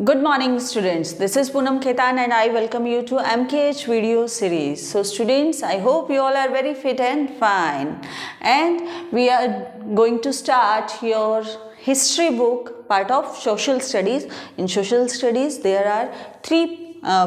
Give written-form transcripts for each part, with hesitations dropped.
Good morning students, this is Poonam Khetan and I welcome you to MKH video series. So students, I hope you all are very fit and fine, and we are going to start your history book part of social studies. In social studies there are three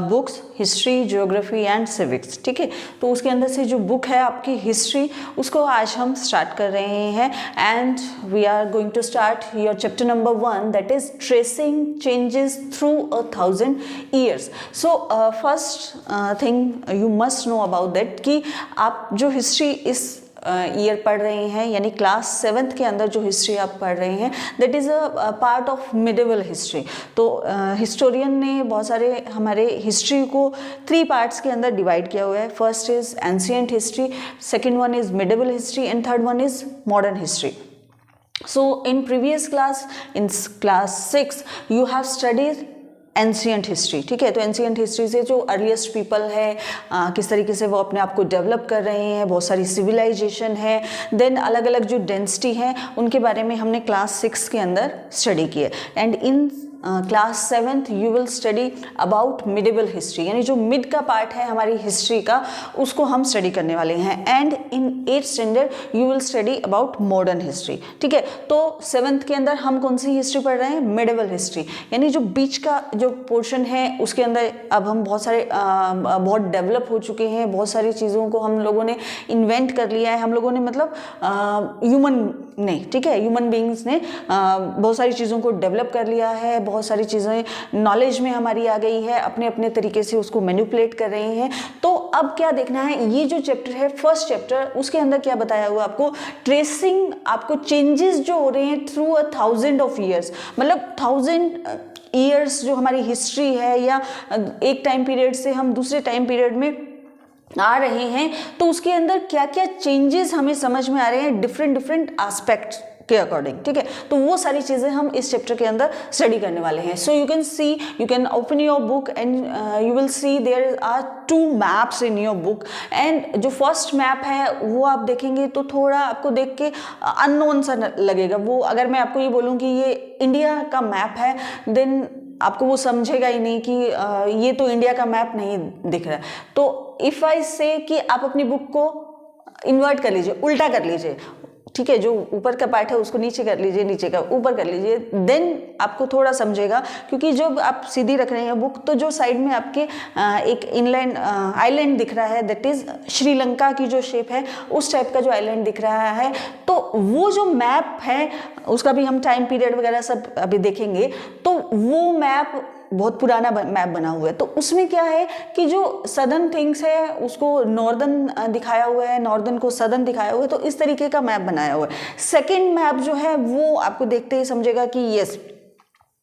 books, history, geography and civics. ठीक है, तो उसके अंदर से जो book है आपकी history, उसको आज हम स्टार्ट कर रहे हैं. And we are going to start your chapter number 1, that is tracing changes through 1000 years. So first thing you must know about that कि आप जो हिस्ट्री इस ईयर पढ़ रहे हैं, यानी क्लास 7th के अंदर जो हिस्ट्री आप पढ़ रहे हैं, that is a part of medieval history. तो हिस्टोरियन ने बहुत सारे हमारे हिस्ट्री को 3 पार्ट्स के अंदर डिवाइड किया हुआ है. First is ancient history, second one is medieval history and third one is modern history. So in previous class, in class 6, you have studied ancient history. ठीक है, तो एंशिएंट हिस्ट्री से जो अर्लीस्ट पीपल है, किस तरीके से वो अपने आप को डेवलप कर रहे हैं, बहुत सारी सिविलाइजेशन है, देन अलग अलग जो डेंसिटी है उनके बारे में हमने क्लास 6 के अंदर स्टडी किया. And in class 7th you will study about medieval history, यानी जो मिड का पार्ट है हमारी हिस्ट्री का, उसको हम स्टडी करने वाले हैं. And in 8th standard you will study about modern history. ठीक है, तो 7th के अंदर हम कौन सी हिस्ट्री पढ़ रहे हैं? मिडिवल हिस्ट्री, यानी जो बीच का जो पोर्शन है उसके अंदर अब हम बहुत सारे बहुत डेवलप हो चुके हैं, बहुत सारी चीज़ों को हम लोगों ने इन्वेंट कर लिया है. हम लोगों ने मतलब ह्यूमन ने, ठीक है, ह्यूमन बींग्स ने बहुत सारी चीज़ों को डेवलप कर लिया है, बहुत सारी चीज़ें नॉलेज में हमारी आ गई है, अपने अपने तरीके से उसको मैनिपुलेट कर रहे हैं. तो अब क्या देखना है, ये जो चैप्टर है फर्स्ट चैप्टर, उसके अंदर क्या बताया हुआ आपको? ट्रेसिंग, आपको चेंजेस जो हो रहे हैं थ्रू 1000 ऑफ ईयर्स, मतलब 1000 ईयर्स जो हमारी हिस्ट्री है, या एक टाइम पीरियड से हम दूसरे टाइम पीरियड में आ रहे हैं, तो उसके अंदर क्या क्या चेंजेस हमें समझ में आ रहे हैं डिफरेंट एस्पेक्ट के अकॉर्डिंग. ठीक है, तो वो सारी चीज़ें हम इस चैप्टर के अंदर स्टडी करने वाले हैं. So you can see, you can open your book and you will see there are 2 maps in your book. And जो फर्स्ट मैप है वो आप देखेंगे तो थोड़ा आपको देख के अननोन सा लगेगा. वो अगर मैं आपको ये बोलूँ कि ये इंडिया का मैप है, देन आपको वो समझेगा ही नहीं कि ये तो इंडिया का मैप नहीं दिख रहा है. तो इफ़ आई से कि आप अपनी बुक को इन्वर्ट कर लीजिए, उल्टा कर लीजिए. ठीक है, जो ऊपर का पार्ट है उसको नीचे कर लीजिए, नीचे का ऊपर कर लीजिए, देन आपको थोड़ा समझेगा. क्योंकि जब आप सीधी रख रहे हैं बुक, तो जो साइड में आपके एक इनलैंड आइलैंड दिख रहा है, दैट इज़ श्रीलंका की जो शेप है, उस टाइप का जो आइलैंड दिख रहा है, तो वो जो मैप है उसका भी हम टाइम पीरियड वगैरह सब अभी देखेंगे. तो वो मैप बहुत पुराना मैप बना हुआ है. तो उसमें क्या है कि जो सदर्न थिंग्स है उसको नॉर्दर्न दिखाया हुआ है, नॉर्दर्न को सदर्न दिखाया हुआ है. तो इस तरीके का मैप बनाया हुआ है. सेकेंड मैप जो है वो आपको देखते ही समझेगा कि yes,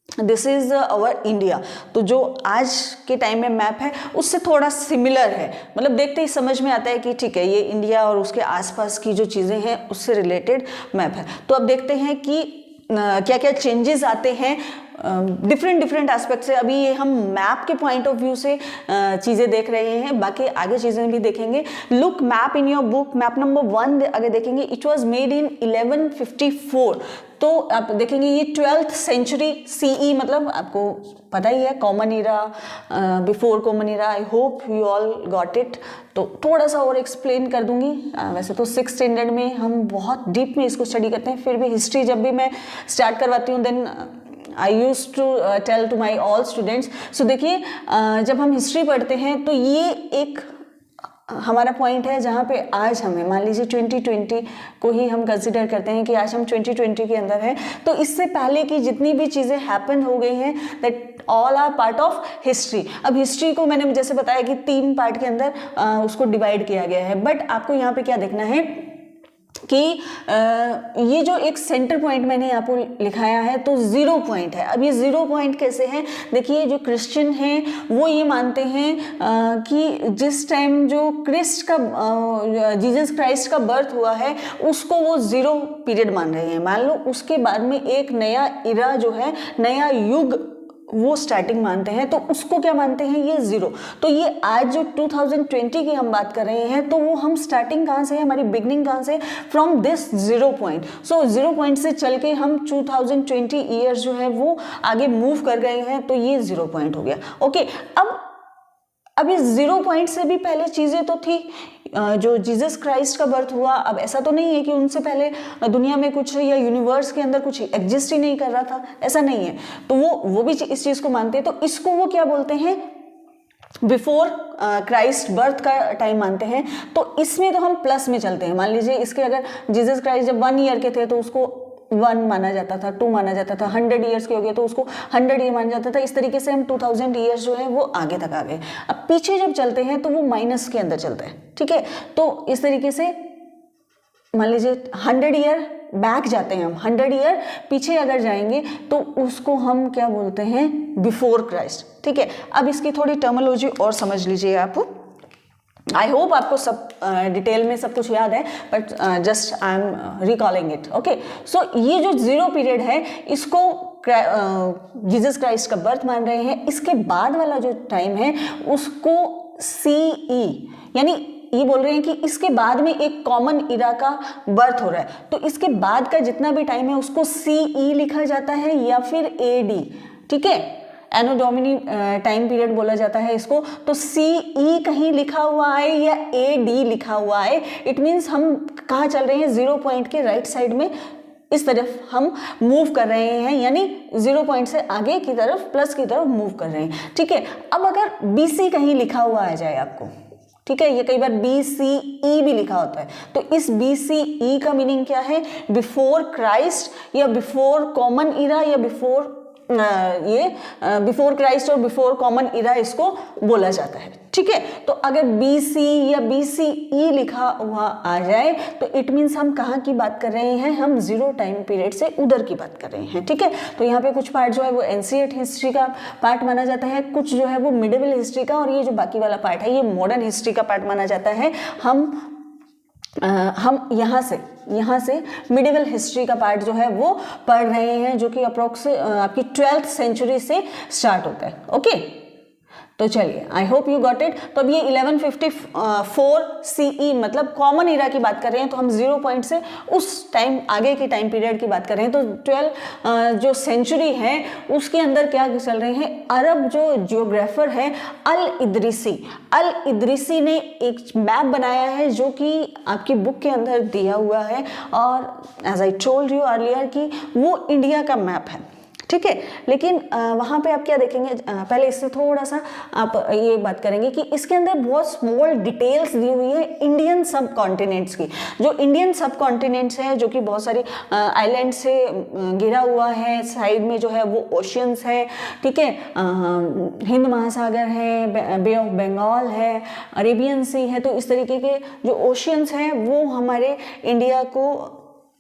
this is our India. तो जो आज के टाइम में मैप है उससे थोड़ा सिमिलर है, मतलब देखते ही समझ में आता है कि ठीक है, ये इंडिया और उसके आसपास की जो चीज़ें हैं उससे रिलेटेड मैप है. तो अब देखते हैं कि क्या क्या चेंजेस आते हैं डिफरेंट एस्पेक्ट से. अभी ये हम मैप के पॉइंट ऑफ व्यू से चीज़ें देख रहे हैं, बाकी आगे चीज़ें भी देखेंगे. Look map in your book, map number 1 अगर देखेंगे, इट वाज मेड इन 1154. तो आप देखेंगे ये 12th सेंचुरी CE, मतलब आपको पता ही है, common Ira, before common Ira. I hope you all got it. तो थोड़ा सा और एक्सप्लेन कर दूंगी. वैसे तो 6th स्टैंडर्ड में हम बहुत डीप में इसको स्टडी करते हैं, फिर भी हिस्ट्री जब भी मैं स्टार्ट करवाती हूँ, then I use to tell to my all students. So देखिए, जब हम हिस्ट्री पढ़ते हैं तो ये एक हमारा पॉइंट है जहाँ पे आज हमें, मान लीजिए 2020 को ही हम कंसिडर करते हैं कि आज हम 2020 के अंदर हैं. तो इससे पहले की जितनी भी चीज़ें हैपन हो गई हैं, that all are part of history. अब हिस्ट्री को मैंने जैसे बताया कि 3 पार्ट के अंदर उसको डिवाइड किया गया है. बट आपको यहाँ पे क्या देखना है कि ये जो एक सेंटर पॉइंट मैंने यहाँ पर लिखाया है, तो 0 पॉइंट है. अब ये 0 पॉइंट कैसे है? देखिए, जो क्रिश्चियन हैं वो ये मानते हैं कि जिस टाइम जो जीसस क्राइस्ट का बर्थ हुआ है उसको वो 0 पीरियड मान रहे हैं. मान लो उसके बाद में एक नया इरा जो है, नया युग वो स्टार्टिंग मानते हैं, तो उसको क्या मानते हैं, ये 0। तो ये आज जो 2020 की हम बात कर रहे हैं, तो वो हम स्टार्टिंग कहाँ से है, हमारी बिगनिंग कहाँ से, from this 0 point. So 0 point से चल के हम 2020 ईयर्स जो है वो आगे मूव कर गए हैं, तो ये 0 पॉइंट हो गया। ओके, अब इस 0 पॉइंट से भी पहले चीज़ें तो थी, जो जीसस क्राइस्ट का बर्थ हुआ। अब ऐसा तो नहीं है कि उनसे पहले दुनिया में कुछ या यूनिवर्स के अंदर कुछ एग्जिस्ट ही नहीं कर रहा था, ऐसा नहीं है। तो वो भी इस चीज़ को मानते हैं, तो इसको वो क्या बोलते हैं, बिफोर क्राइस्ट बर्थ का टाइम मानते हैं। तो इसमें तो हम प्लस में चलते हैं। मान लीजिए इसके अगर जीसस क्राइस्ट जब 1 ईयर के थे तो उसको 1 माना जाता था, 2 माना जाता था, 100 ईयर्स के हो गए तो उसको 100 ईयर माना जाता था। इस तरीके से हम 2000 ईयर्स जो है वो आगे तक आ गए। अब पीछे जब चलते हैं तो वो माइनस के अंदर चलता है, ठीक है। तो इस तरीके से मान लीजिए 100 ईयर बैक जाते हैं हम, 100 ईयर पीछे अगर जाएंगे तो उसको हम क्या बोलते हैं, बिफोर क्राइस्ट, ठीक है। अब इसकी थोड़ी टर्मिनोलॉजी और समझ लीजिए आप। आई होप आपको सब डिटेल में सब कुछ याद है, but just I am recalling it. Okay, so ये जो 0 पीरियड है इसको जीसस क्राइस्ट का बर्थ मान रहे हैं। इसके बाद वाला जो टाइम है उसको CE, यानी ये बोल रहे हैं कि इसके बाद में एक कॉमन इरा का बर्थ हो रहा है। तो इसके बाद का जितना भी टाइम है उसको CE लिखा जाता है या फिर AD, ठीक है, एनो डोमिनी टाइम पीरियड बोला जाता है इसको। तो CE कहीं लिखा हुआ है या AD लिखा हुआ है, इट मीन्स हम कहाँ चल रहे हैं, 0 पॉइंट के राइट साइड में इस तरफ हम मूव कर रहे हैं, यानी 0 पॉइंट से आगे की तरफ, प्लस की तरफ मूव कर रहे हैं, ठीक है। अब अगर BC कहीं लिखा हुआ आ जाए आपको, ठीक है, ये कई बार BCE भी लिखा होता है, तो इस BCE का मीनिंग क्या है, बिफोर क्राइस्ट या बिफोर कॉमन इरा या बिफोर बिफोर क्राइस्ट और बिफोर कॉमन इरा इसको बोला जाता है, ठीक है। तो अगर BC या BCE लिखा हुआ आ जाए तो इट मीन्स हम कहाँ की बात कर रहे हैं, हम 0 टाइम पीरियड से उधर की बात कर रहे हैं, ठीक है। तो यहाँ पे कुछ पार्ट जो है वो एंशिएंट हिस्ट्री का पार्ट माना जाता है, कुछ जो है वो मिडिवल हिस्ट्री का, और ये जो बाकी वाला पार्ट है ये मॉडर्न हिस्ट्री का पार्ट माना जाता है। हम यहाँ से मिडिवल हिस्ट्री का पार्ट जो है वो पढ़ रहे हैं, जो कि अप्रोक्स आपकी 12th सेंचुरी से स्टार्ट होता है। ओके, तो चलिए, I hope you got it. तो अब ये 1154 CE मतलब कॉमन इरा की बात कर रहे हैं, तो हम 0 पॉइंट से उस टाइम आगे की टाइम पीरियड की बात कर रहे हैं। तो 12 जो सेंचुरी है उसके अंदर क्या चल रहे हैं, अरब जो जियोग्राफर है अल इदरीसी ने एक मैप बनाया है जो कि आपकी बुक के अंदर दिया हुआ है, और as I told you earlier कि वो इंडिया का मैप है, ठीक है। लेकिन वहाँ पे आप क्या देखेंगे, पहले इससे थोड़ा सा आप ये बात करेंगे कि इसके अंदर बहुत स्मॉल डिटेल्स दी हुई है इंडियन सब कॉन्टिनेंट्स की। जो इंडियन सब कॉन्टिनेंट्स है जो कि बहुत सारी आइलैंड से घिरा हुआ है, साइड में जो है वो ओशियंस है, ठीक है, हिंद महासागर है, बे ऑफ बंगाल है, अरेबियन सी है। तो इस तरीके के जो ओशियंस हैं वो हमारे इंडिया को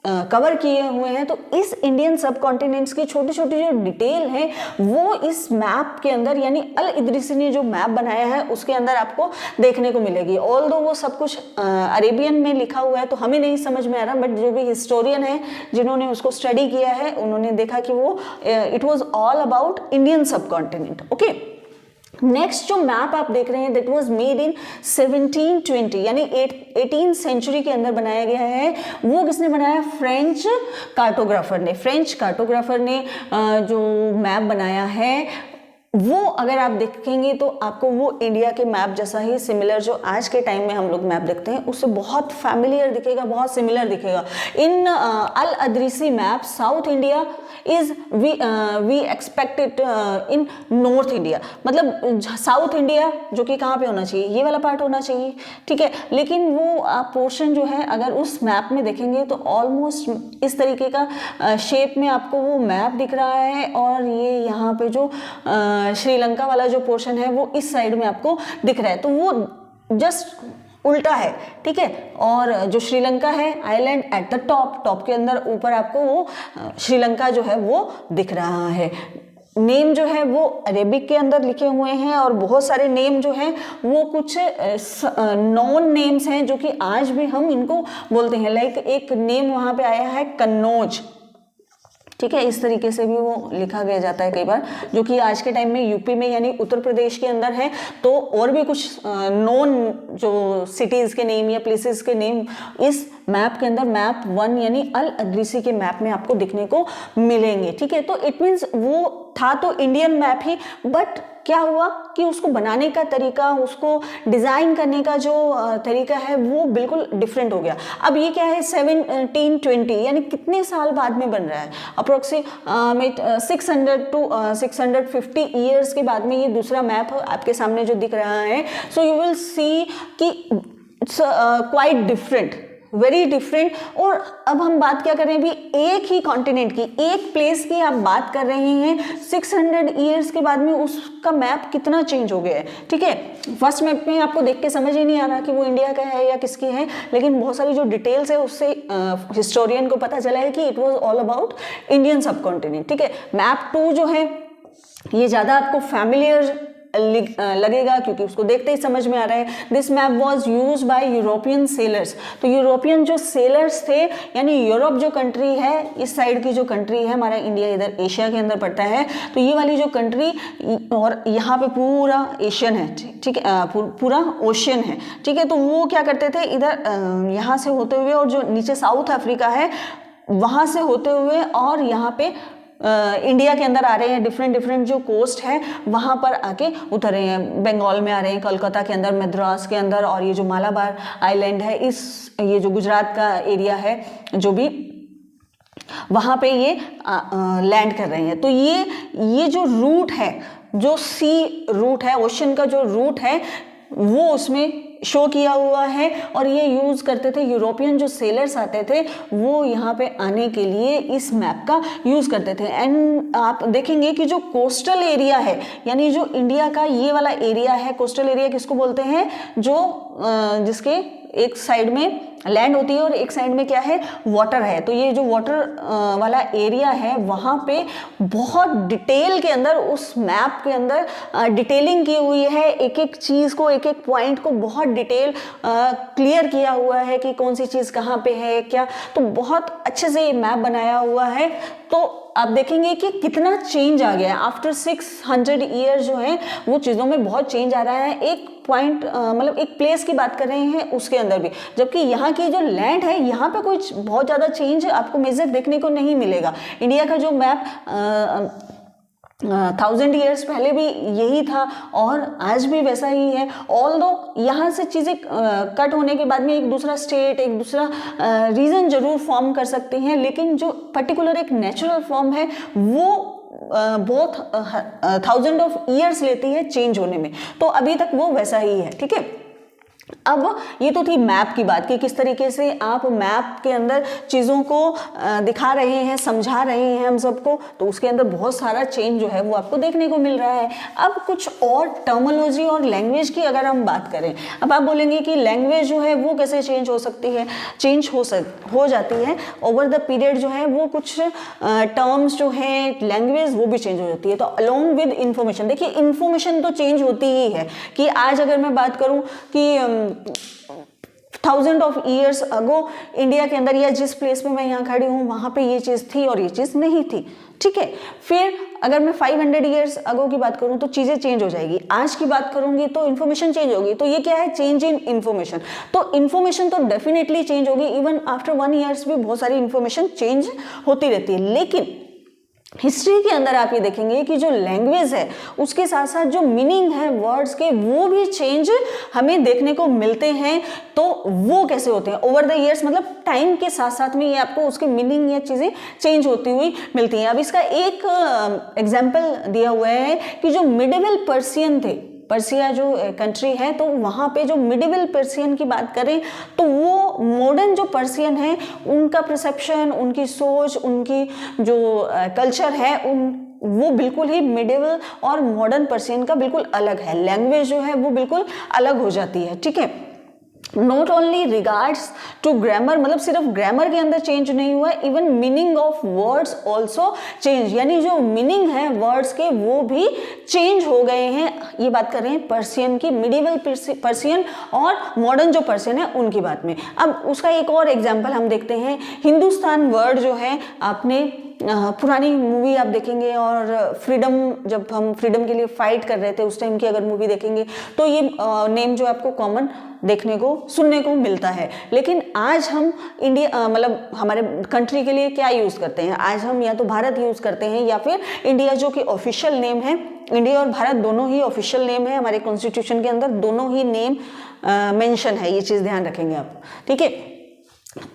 कवर किए हुए हैं। तो इस इंडियन सब कॉन्टिनेंट्स की छोटी छोटी जो डिटेल है वो इस मैप के अंदर, यानी अल इदरीसी ने जो मैप बनाया है उसके अंदर आपको देखने को मिलेगी। ऑल दो वो सब कुछ अरेबियन में लिखा हुआ है तो हमें नहीं समझ में आ रहा, बट जो भी हिस्टोरियन है जिन्होंने उसको स्टडी किया है उन्होंने देखा कि वो it was all about Indian सब कॉन्टिनेंट। ओके, नेक्स्ट जो मैप आप देख रहे हैं दैट वाज मेड इन 1720 यानी 18th सेंचुरी के अंदर बनाया गया है। वो किसने बनाया? फ्रेंच कार्टोग्राफर ने जो मैप बनाया है वो अगर आप देखेंगे तो आपको वो इंडिया के मैप जैसा ही सिमिलर जो आज के टाइम में हम लोग मैप देखते हैं उससे बहुत फैमिलियर दिखेगा, बहुत सिमिलर दिखेगा। In al Idrisi map South India is we expected in North India, मतलब साउथ इंडिया जो कि कहाँ पे होना चाहिए, ये वाला पार्ट होना चाहिए, ठीक है। लेकिन वो आप पोर्शन जो है अगर उस मैप में देखेंगे तो ऑलमोस्ट इस तरीके का शेप में आपको वो मैप दिख रहा है, और ये यहाँ पे जो श्रीलंका वाला जो पोर्शन है वो इस साइड में आपको दिख रहा है, तो वो जस्ट उल्टा है, ठीक है। और जो श्रीलंका है आइलैंड एट द टॉप के अंदर ऊपर आपको वो श्रीलंका जो है वो दिख रहा है। नेम जो है वो अरेबिक के अंदर लिखे हुए हैं, और बहुत सारे नेम जो हैं वो कुछ नॉन नेम्स हैं जो कि आज भी हम इनको बोलते हैं। लाइक एक नेम वहाँ पे आया है कन्नौज, ठीक है, इस तरीके से भी वो लिखा गया जाता है कई बार, जो कि आज के टाइम में यूपी में यानी उत्तर प्रदेश के अंदर है। तो और भी कुछ नॉन जो सिटीज़ के नेम या प्लेसेस के नेम इस मैप के अंदर मैप 1 यानी अल अदरीसी के मैप में आपको दिखने को मिलेंगे। ठीक है, तो इट मीन्स वो था तो इंडियन मैप ही, बट क्या हुआ कि उसको बनाने का तरीका, उसको डिज़ाइन करने का जो तरीका है वो बिल्कुल डिफरेंट हो गया। अब ये क्या है 1720 यानी कितने साल बाद में बन रहा है, अप्रोक्सीमेट 600 to 650 ईयर्स के बाद में ये दूसरा मैप आपके सामने जो दिख रहा है। सो यू विल सी कि it's quite different, very different. और अब हम बात क्या कर रहे हैं अभी, एक ही कॉन्टिनेंट की, एक प्लेस की आप बात कर रहे हैं। 600 ईयर्स के बाद में उसका मैप कितना चेंज हो गया है। ठीक है, फर्स्ट मैप में आपको देख के समझ ही नहीं आ रहा कि वो इंडिया का है या किसकी है, लेकिन बहुत सारी जो डिटेल्स है उससे हिस्टोरियन को पता चला है कि it was all about Indian सब कॉन्टिनेंट। ठीक है, मैप 2 जो है ये ज़्यादा आपको फैमिलियर लगेगा क्योंकि उसको देखते ही समझ में आ रहा है। This map was use by European sellers. तो यूरोपियन जो सेलर्स थे यानी यूरोप जो कंट्री है, इस साइड की जो कंट्री है, हमारा इंडिया इधर एशिया के अंदर पड़ता है, तो ये वाली जो कंट्री और यहाँ पे पूरा एशियन है। ठीक है, पूरा ओशियन है। ठीक है, तो वो क्या करते थे इधर यहाँ से होते हुए, और जो नीचे साउथ अफ्रीका है वहाँ से होते हुए और यहाँ पे इंडिया के अंदर आ रहे हैं, डिफरेंट जो कोस्ट है वहाँ पर आके उतर रहे हैं। बंगाल में आ रहे हैं, कोलकाता के अंदर, मद्रास के अंदर, और ये जो मालाबार आइलैंड है, ये जो गुजरात का एरिया है जो भी, वहाँ पे ये लैंड कर रहे हैं। तो ये जो रूट है, जो सी रूट है, ओशन का जो रूट है वो उसमें शो किया हुआ है। और ये यूज़ करते थे यूरोपियन जो सेलर्स आते थे, वो यहाँ पे आने के लिए इस मैप का यूज़ करते थे। एंड आप देखेंगे कि जो कोस्टल एरिया है यानी जो इंडिया का ये वाला एरिया है, कोस्टल एरिया किसको बोलते हैं, जो जिसके एक साइड में लैंड होती है और एक साइड में क्या है, वाटर है। तो ये जो वाटर वाला एरिया है वहाँ पे बहुत डिटेल के अंदर उस मैप के अंदर डिटेलिंग की हुई है। एक एक चीज़ को, एक एक पॉइंट को बहुत डिटेल क्लियर किया हुआ है कि कौन सी चीज़ कहाँ पे है क्या। तो बहुत अच्छे से ये मैप बनाया हुआ है। तो आप देखेंगे कि कितना चेंज आ गया है आफ्टर 600 ईयर जो है, वो चीज़ों में बहुत चेंज आ रहा है। एक पॉइंट मतलब एक प्लेस की बात कर रहे हैं उसके अंदर भी, जबकि यहाँ की जो लैंड है यहाँ पे कोई बहुत ज़्यादा चेंज आपको मेजर देखने को नहीं मिलेगा। इंडिया का जो मैप 1000 ईयर्स पहले भी यही था और आज भी वैसा ही है। ऑल्दो यहाँ से चीज़ें कट होने के बाद में एक दूसरा स्टेट, एक दूसरा रीजन जरूर फॉर्म कर सकते हैं, लेकिन जो पर्टिकुलर एक नेचुरल फॉर्म है वो बहुत 1000 ऑफ ईयर्स लेती है चेंज होने में। तो अभी तक वो वैसा ही है। ठीक है, अब ये तो थी मैप की बात कि किस तरीके से आप मैप के अंदर चीज़ों को दिखा रहे हैं, समझा रहे हैं हम सबको, तो उसके अंदर बहुत सारा चेंज जो है वो आपको देखने को मिल रहा है। अब कुछ और टर्मिनोलॉजी और लैंग्वेज की अगर हम बात करें, अब आप बोलेंगे कि लैंग्वेज जो है वो कैसे चेंज हो सकती है, चेंज हो जाती है ओवर द पीरियड जो है, वो कुछ टर्म्स जो है लैंग्वेज वो भी चेंज हो जाती है। तो अलोंग विद इंफॉर्मेशन, देखिए इंफॉर्मेशन तो चेंज होती ही है कि आज अगर मैं बात करूं कि 1000 ऑफ ईयर्स अगो इंडिया के अंदर या जिस प्लेस पे मैं यहाँ खड़ी हूँ वहाँ पे ये चीज़ थी और ये चीज़ नहीं थी। ठीक है, फिर अगर मैं 500 ईयर्स अगो की बात करूँ तो चीज़ें चेंज हो जाएगी। आज की बात करूँगी तो इन्फॉर्मेशन चेंज होगी। तो ये क्या है, चेंज इन इन्फॉर्मेशन। तो इन्फॉर्मेशन तो डेफिनेटली चेंज होगी, इवन आफ्टर 1 ईयर्स भी बहुत सारी इन्फॉर्मेशन चेंज होती रहती है। लेकिन हिस्ट्री के अंदर आप ये देखेंगे कि जो लैंग्वेज है उसके साथ साथ जो मीनिंग है वर्ड्स के वो भी चेंज हमें देखने को मिलते हैं। तो वो कैसे होते हैं ओवर द ईयर्स, मतलब टाइम के साथ साथ में ये आपको उसके मीनिंग या चीज़ें चेंज होती हुई मिलती हैं। अब इसका एक एग्जाम्पल दिया हुआ है कि जो मिडिवल पर्सियन थे, पर्सिया जो कंट्री है, तो वहाँ पे जो मिडिवल पर्सियन की बात करें तो वो मॉडर्न जो पर्सियन है उनका परसेप्शन, उनकी सोच, उनकी जो कल्चर है वो बिल्कुल ही मिडिवल और मॉडर्न पर्सियन का बिल्कुल अलग है। लैंग्वेज जो है वो बिल्कुल अलग हो जाती है। ठीक है, not only regards to grammar, मतलब सिर्फ ग्रामर के अंदर चेंज नहीं हुआ, even meaning of words also change, यानी जो मीनिंग है वर्ड्स के वो भी चेंज हो गए हैं। ये बात कर रहे हैं पर्सियन की, मिडिवल पर्सियन और मॉडर्न जो पर्सियन है उनकी बात में। अब उसका एक और एग्जाम्पल हम देखते हैं। हिंदुस्तान वर्ड जो है आपने पुरानी मूवी आप देखेंगे और फ्रीडम, जब हम फ्रीडम के लिए फाइट कर रहे थे उस टाइम की अगर मूवी देखेंगे तो ये नेम जो आपको कॉमन देखने को सुनने को मिलता है। लेकिन आज हम इंडिया मतलब हमारे कंट्री के लिए क्या यूज़ करते हैं, आज हम या तो भारत यूज़ करते हैं या फिर इंडिया, जो कि ऑफिशियल नेम है। इंडिया और भारत दोनों ही ऑफिशियल नेम है, हमारे कॉन्स्टिट्यूशन के अंदर दोनों ही नेम मेंशन है, ये चीज़ ध्यान रखेंगे आप, ठीक है।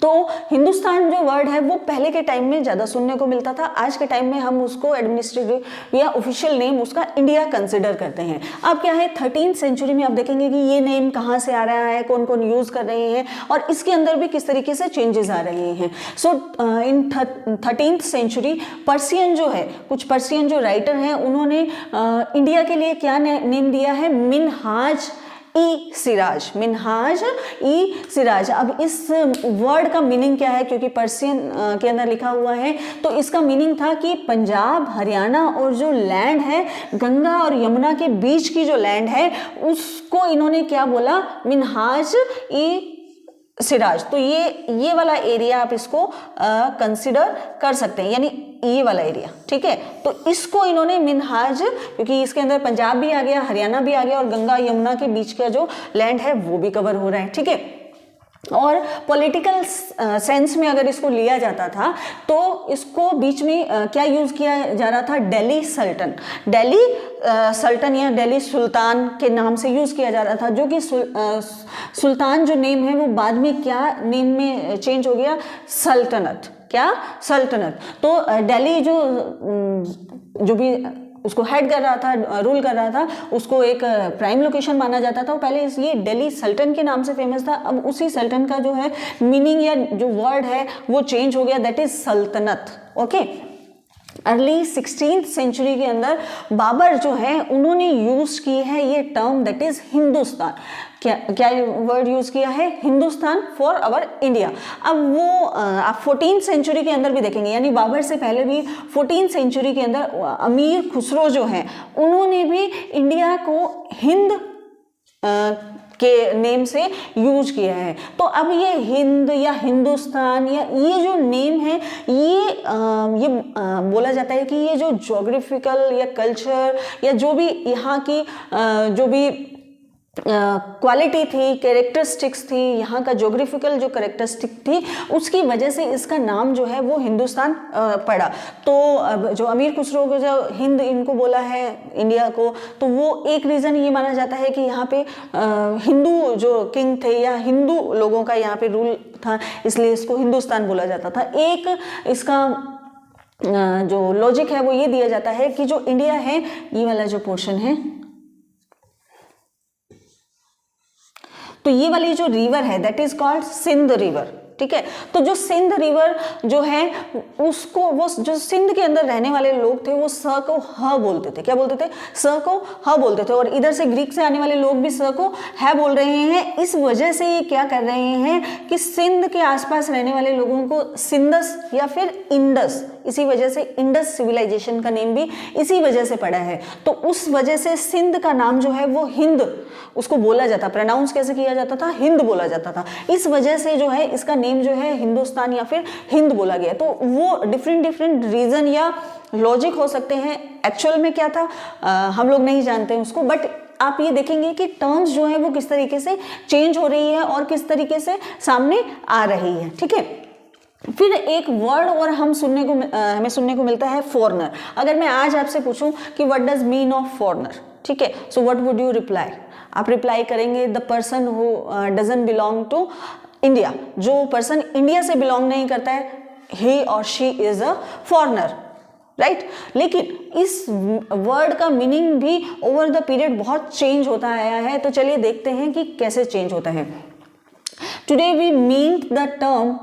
तो हिंदुस्तान जो वर्ड है वो पहले के टाइम में ज़्यादा सुनने को मिलता था, आज के टाइम में हम उसको एडमिनिस्ट्रेटिव या ऑफिशियल नेम उसका इंडिया कंसिडर करते हैं। अब क्या है, 13th सेंचुरी में आप देखेंगे कि ये नेम कहाँ से आ रहा है, कौन कौन यूज़ कर रहे हैं और इसके अंदर भी किस तरीके से चेंजेस आ रहे हैं। सो इन 13th सेंचुरी पर्सियन जो है, कुछ पर्सियन जो राइटर हैं उन्होंने इंडिया के लिए क्या नेम दिया है, मिनहाज ई सिराज, मिनहाज ई सिराज। अब इस वर्ड का मीनिंग क्या है, क्योंकि पर्सियन के अंदर लिखा हुआ है, तो इसका मीनिंग था कि पंजाब, हरियाणा और जो लैंड है गंगा और यमुना के बीच की जो लैंड है उसको इन्होंने क्या बोला, मिनहाज ई सिराज। तो ये वाला एरिया आप इसको कंसिडर कर सकते हैं, यानी ये वाला एरिया, ठीक है। तो इसको इन्होंने मिनहाज, क्योंकि इसके अंदर पंजाब भी आ गया, हरियाणा भी आ गया और गंगा यमुना के बीच का जो लैंड है वो भी कवर हो रहा है, ठीक है। और पॉलिटिकल सेंस में अगर इसको लिया जाता था तो इसको बीच में क्या यूज़ किया जा रहा था, दिल्ली सल्तन, दिल्ली सल्तन या दिल्ली सुल्तान के नाम से यूज़ किया जा रहा था, जो कि सुल्तान जो नेम है वो बाद में क्या नेम में चेंज हो गया, सल्तनत, क्या, सल्तनत। तो दिल्ली जो भी उसको हेड कर रहा था, रूल कर रहा था, उसको एक प्राइम लोकेशन माना जाता था। पहले ये दिल्ली सल्तन के नाम से फेमस था, अब उसी सल्तन का जो है मीनिंग या जो वर्ड है वो चेंज हो गया, दैट इज सल्तनत, ओके। अर्ली 16th सेंचुरी के अंदर बाबर जो है उन्होंने यूज की है ये टर्म, दैट इज हिंदुस्तान। क्या वर्ड यूज किया है, हिंदुस्तान फॉर अवर इंडिया। अब वो आप 14th सेंचुरी के अंदर भी देखेंगे, यानी बाबर से पहले भी 14th सेंचुरी के अंदर अमीर खुसरो जो है उन्होंने भी इंडिया को हिंद के नेम से यूज किया है। तो अब ये हिंद या हिंदुस्तान या ये जो नेम है ये बोला जाता है कि ये जो ज्योग्राफिकल या कल्चर या जो भी यहाँ की जो भी क्वालिटी थी, कैरेक्टरिस्टिक्स थी, यहाँ का ज्योग्राफिकल जो कैरेक्टरिस्टिक थी उसकी वजह से इसका नाम जो है वो हिंदुस्तान पड़ा। तो अब जो अमीर खुसरो को जो हिंद इनको बोला है इंडिया को, तो वो एक रीज़न ये माना जाता है कि यहाँ पे हिंदू जो किंग थे या हिंदू लोगों का यहाँ पे रूल था, इसलिए इसको हिंदुस्तान बोला जाता था। एक इसका जो लॉजिक है वो ये दिया जाता है कि जो इंडिया है, ये वाला जो पोर्शन है, तो ये वाली जो रिवर है that is called Sindh river, ठीक है। तो जो सिंध रिवर जो है उसको वो जो सिंध के अंदर रहने वाले लोग थे वो स को ह बोलते थे, क्या बोलते थे, स को ह बोलते थे। और इधर से ग्रीक से आने वाले लोग भी स को है बोल रहे हैं। इस वजह से ये क्या कर रहे हैं कि सिंध के आसपास रहने वाले लोगों को सिंधस या फिर इंडस, इसी वजह से इंडस सिविलाइजेशन का नेम भी इसी वजह से पड़ा है। तो उस वजह से सिंध का नाम जो है वो हिंद उसको बोला जाता, प्रोनाउंस कैसे किया जाता था, हिंद बोला जाता था। इस वजह से जो है इसका नेम जो है हिंदुस्तान या फिर हिंद बोला गया। तो वो डिफरेंट रीजन या लॉजिक हो सकते हैं। एक्चुअल में क्या था हम लोग नहीं जानते हैं उसको, बट आप ये देखेंगे कि टर्म्स जो है वो किस तरीके से चेंज हो रही है और किस तरीके से सामने आ रही है, ठीक है। फिर एक वर्ड और हमें सुनने को मिलता है फॉरनर। अगर मैं आज आपसे पूछूं कि what does mean of foreigner, ठीक है, so what would you reply, आप रिप्लाई करेंगे the person who doesn't belong to India, जो पर्सन इंडिया से बिलोंग नहीं करता है, ही और she is a foreigner, right. लेकिन इस वर्ड का मीनिंग भी ओवर द पीरियड बहुत चेंज होता आया है। तो चलिए देखते हैं कि कैसे चेंज होता है। Today we mean the term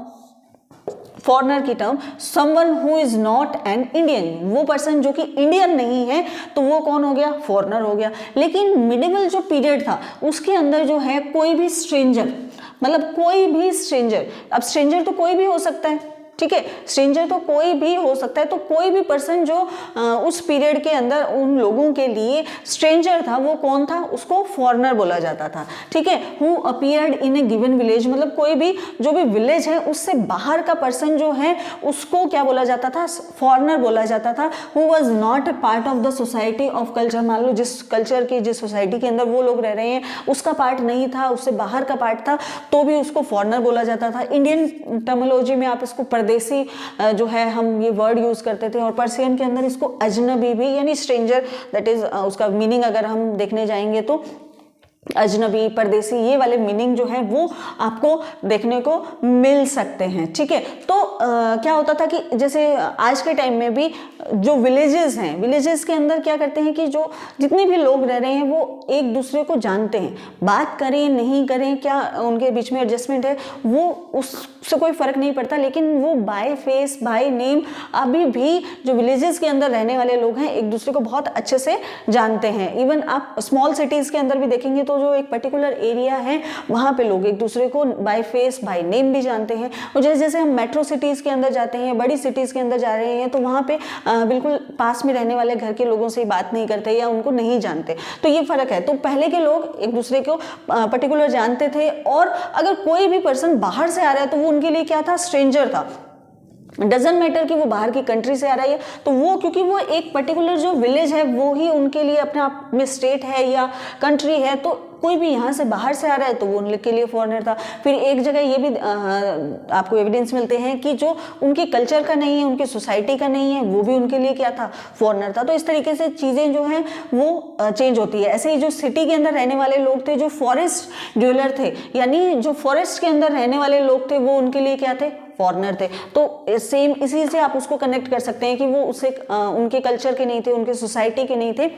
foreigner की term someone who is not an Indian, वो पर्सन जो कि इंडियन नहीं है तो वो कौन हो गया, फॉरनर हो गया। लेकिन मिडिवल जो पीरियड था उसके अंदर जो है कोई भी स्ट्रेंजर, मतलब कोई भी स्ट्रेंजर, अब स्ट्रेंजर तो कोई भी हो सकता है, ठीक है। स्ट्रेंजर तो कोई भी हो सकता है, तो कोई भी पर्सन जो उस पीरियड के अंदर उन लोगों के लिए स्ट्रेंजर था वो कौन था, उसको फॉरेनर बोला जाता था, ठीक है। Who appeared in A given village, मतलब कोई भी जो भी विलेज है उससे बाहर का पर्सन जो है उसको क्या बोला जाता था, फॉरेनर बोला जाता था। Who was not part of the society of culture, मान लो जिस कल्चर की जिस सोसाइटी के अंदर वो लोग रह रहे हैं उसका पार्ट नहीं था, उससे बाहर का पार्ट था, तो भी उसको फॉरेनर बोला जाता था। इंडियन टर्मिनोलॉजी में आप इसको परदेसी जो है हम ये वर्ड यूज करते थे, और पर्शियन के अंदर इसको अजनबी भी यानी स्ट्रेंजर, दैट इज उसका मीनिंग अगर हम देखने जाएंगे तो अजनबी, परदेसी, ये वाले मीनिंग जो है वो आपको देखने को मिल सकते हैं, ठीक है। तो क्या होता था कि जैसे आज के टाइम में भी जो विलेजेस हैं, विलेजेस के अंदर क्या करते हैं कि जो जितने भी लोग रह रहे हैं वो एक दूसरे को जानते हैं, बात करें नहीं करें, क्या उनके बीच में एडजस्टमेंट है, वो उससे कोई फर्क नहीं पड़ता, लेकिन वो बाय फेस बाय नेम अभी भी जो विलेजेस के अंदर रहने वाले लोग हैं एक दूसरे को बहुत अच्छे से जानते हैं। इवन आप स्मॉल सिटीज़ के अंदर भी देखेंगे तो जो एक पर्टिकुलर एरिया है वहाँ पे लोग एक दूसरे को बाय फेस बाय नेम भी जानते हैं। और जैसे जैसे हम मेट्रो सिटीज़ के अंदर जाते हैं, बड़ी सिटीज़ के अंदर जा रहे हैं, तो वहाँ पे बिल्कुल पास में रहने वाले घर के लोगों से बात नहीं करते या उनको नहीं जानते, तो ये फ़र्क है। तो पहले के लोग एक दूसरे को पर्टिकुलर जानते थे, और अगर कोई भी पर्सन बाहर से आ रहा है तो वो उनके लिए क्या था, स्ट्रेंजर था। डजंट मैटर कि वो बाहर की कंट्री से आ रहा है, तो वो क्योंकि वो एक पर्टिकुलर जो विलेज है वो ही उनके लिए अपने आप में स्टेट है या कंट्री है, तो कोई भी यहाँ से बाहर से आ रहा है तो वो उनके लिए फॉरेनर था। फिर एक जगह ये भी आपको एविडेंस मिलते हैं कि जो उनके कल्चर का नहीं है, उनकी सोसाइटी का नहीं है, वो भी उनके लिए क्या था, फॉरेनर था। तो इस तरीके से चीज़ें जो हैं वो चेंज होती है। ऐसे ही जो सिटी के अंदर रहने वाले लोग थे, जो फॉरेस्ट ड्वेलर थे, यानी जो फॉरेस्ट के अंदर रहने वाले लोग थे, वो उनके लिए क्या थे, फॉरेनर थे। तो सेम इसी से आप उसको कनेक्ट कर सकते हैं कि वो उससे उनके कल्चर के नहीं थे, उनके सोसाइटी के नहीं थे,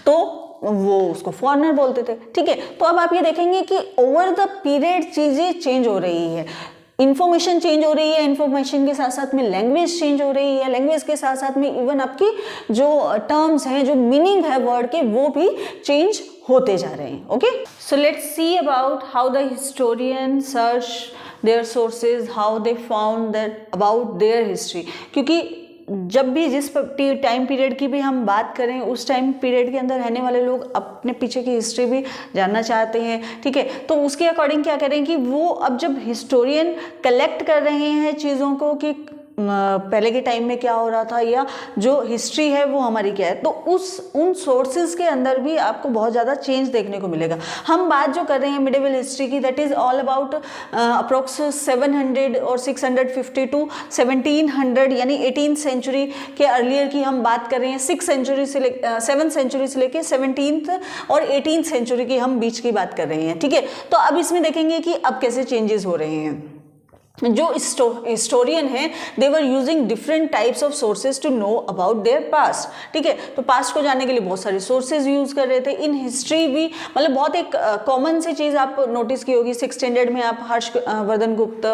तो वो उसको फॉरेनर बोलते थे, ठीक है। तो अब आप ये देखेंगे कि ओवर द पीरियड चीज़ें चेंज हो रही है, इन्फॉर्मेशन चेंज हो रही है, इन्फॉर्मेशन के साथ साथ में लैंग्वेज चेंज हो रही है, लैंग्वेज के साथ साथ में इवन आपकी जो टर्म्स हैं, जो मीनिंग है वर्ड के, वो भी चेंज होते जा रहे हैं। Okay, so let's see about how the historian search their sources, how they found that about their history. क्योंकि जब भी जिस टाइम पीरियड की भी हम बात करें, उस टाइम पीरियड के अंदर रहने वाले लोग अपने पीछे की हिस्ट्री भी जानना चाहते हैं, ठीक है। तो उसके अकॉर्डिंग क्या करें कि वो अब जब हिस्टोरियन कलेक्ट कर रहे हैं चीज़ों को कि पहले के टाइम में क्या हो रहा था या जो हिस्ट्री है वो हमारी क्या है, तो उन सोर्सेज के अंदर भी आपको बहुत ज़्यादा चेंज देखने को मिलेगा। हम बात जो कर रहे हैं मिडिवल हिस्ट्री की, that is all about approx 700 और 650 टू 1700 यानी 18th सेंचुरी के अर्लियर की हम बात कर रहे हैं। 7th सेंचुरी से लेके 17th और 18th सेंचुरी की हम बीच की बात कर रहे हैं, ठीक है। तो अब इसमें देखेंगे कि अब कैसे चेंजेस हो रहे हैं। जो हिस्टोरियन है they were using different types of sources to know about their past, ठीक है। तो पास्ट को जानने के लिए बहुत सारे सोर्सेज यूज कर रहे थे। इन हिस्ट्री भी मतलब बहुत एक कॉमन सी चीज़ आप नोटिस की होगी, 6th स्टैंडर्ड में आप हर्षवर्धन गुप्त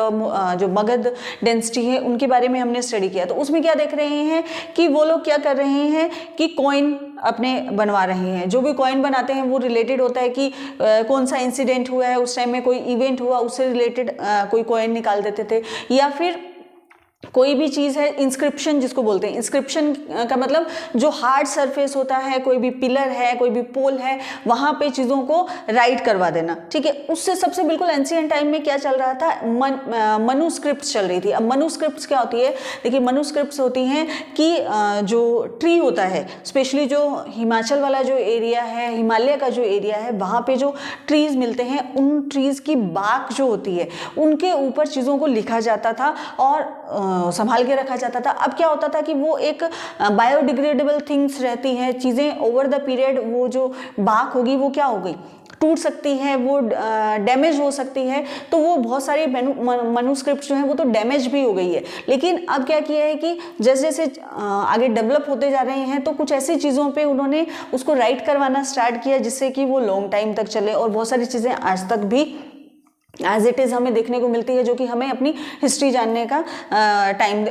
जो मगध डेंसिटी है उनके बारे में हमने स्टडी किया। तो उसमें क्या देख रहे हैं कि वो लोग क्या कर रहे हैं कि कॉइन अपने बनवा रहे हैं। जो भी कॉइन बनाते हैं वो रिलेटेड होता है कि कौन सा इंसिडेंट हुआ है उस टाइम में, कोई इवेंट हुआ उससे रिलेटेड कोई कॉइन निकाल देते थे, या फिर कोई भी चीज़ है, इंस्क्रिप्शन जिसको बोलते हैं। इंस्क्रिप्शन का मतलब जो हार्ड सरफेस होता है, कोई भी पिलर है, कोई भी पोल है, वहाँ पे चीज़ों को राइट करवा देना, ठीक है। उससे सबसे बिल्कुल एंशिएंट टाइम में क्या चल रहा था, मनुस्क्रिप्ट्स चल रही थी। अब मनुस्क्रिप्ट्स क्या होती है, देखिए मनुस्क्रिप्ट्स होती हैं कि जो ट्री होता है, स्पेशली जो हिमाचल वाला जो एरिया है, हिमालय का जो एरिया है, वहाँ पर जो ट्रीज़ मिलते हैं, उन ट्रीज़ की बाक जो होती है उनके ऊपर चीज़ों को लिखा जाता था और संभाल के रखा जाता था। अब क्या होता था कि वो एक बायोडिग्रेडेबल थिंग्स रहती हैं, चीज़ें ओवर द पीरियड वो जो बाक होगी वो क्या हो गई, टूट सकती है, वो डैमेज हो सकती है। तो वो बहुत सारी मनुस्क्रिप्ट जो हैं वो तो डैमेज भी हो गई है। लेकिन अब क्या किया है कि जैसे जैसे आगे डेवलप होते जा रहे हैं तो कुछ ऐसी चीज़ों पे उन्होंने उसको राइट करवाना स्टार्ट किया जिससे कि वो लॉन्ग टाइम तक चले, और बहुत सारी चीज़ें आज तक भी एज इट इज़ हमें देखने को मिलती है, जो कि हमें अपनी हिस्ट्री जानने का टाइम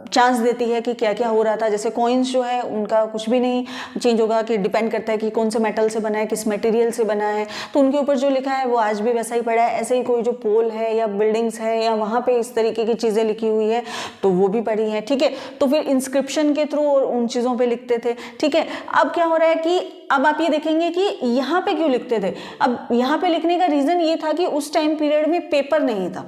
चांस देती है कि क्या क्या हो रहा था। जैसे कॉइन्स जो है उनका कुछ भी नहीं चेंज होगा, कि डिपेंड करता है कि कौन से मेटल से बना है, किस मटेरियल से बना है, तो उनके ऊपर जो लिखा है वो आज भी वैसा ही पड़ा है। ऐसे ही कोई जो पोल है या बिल्डिंग्स है या वहाँ पे इस तरीके की चीज़ें लिखी हुई है तो वो भी पड़ी है, ठीक है। तो फिर इंस्क्रिप्शन के थ्रू उन चीज़ों पे लिखते थे, ठीक है। अब क्या हो रहा है कि अब आप ये देखेंगे कि यहाँ पे क्यों लिखते थे। अब यहाँ पे लिखने का रीज़न ये था कि उस टाइम पीरियड में पेपर नहीं था,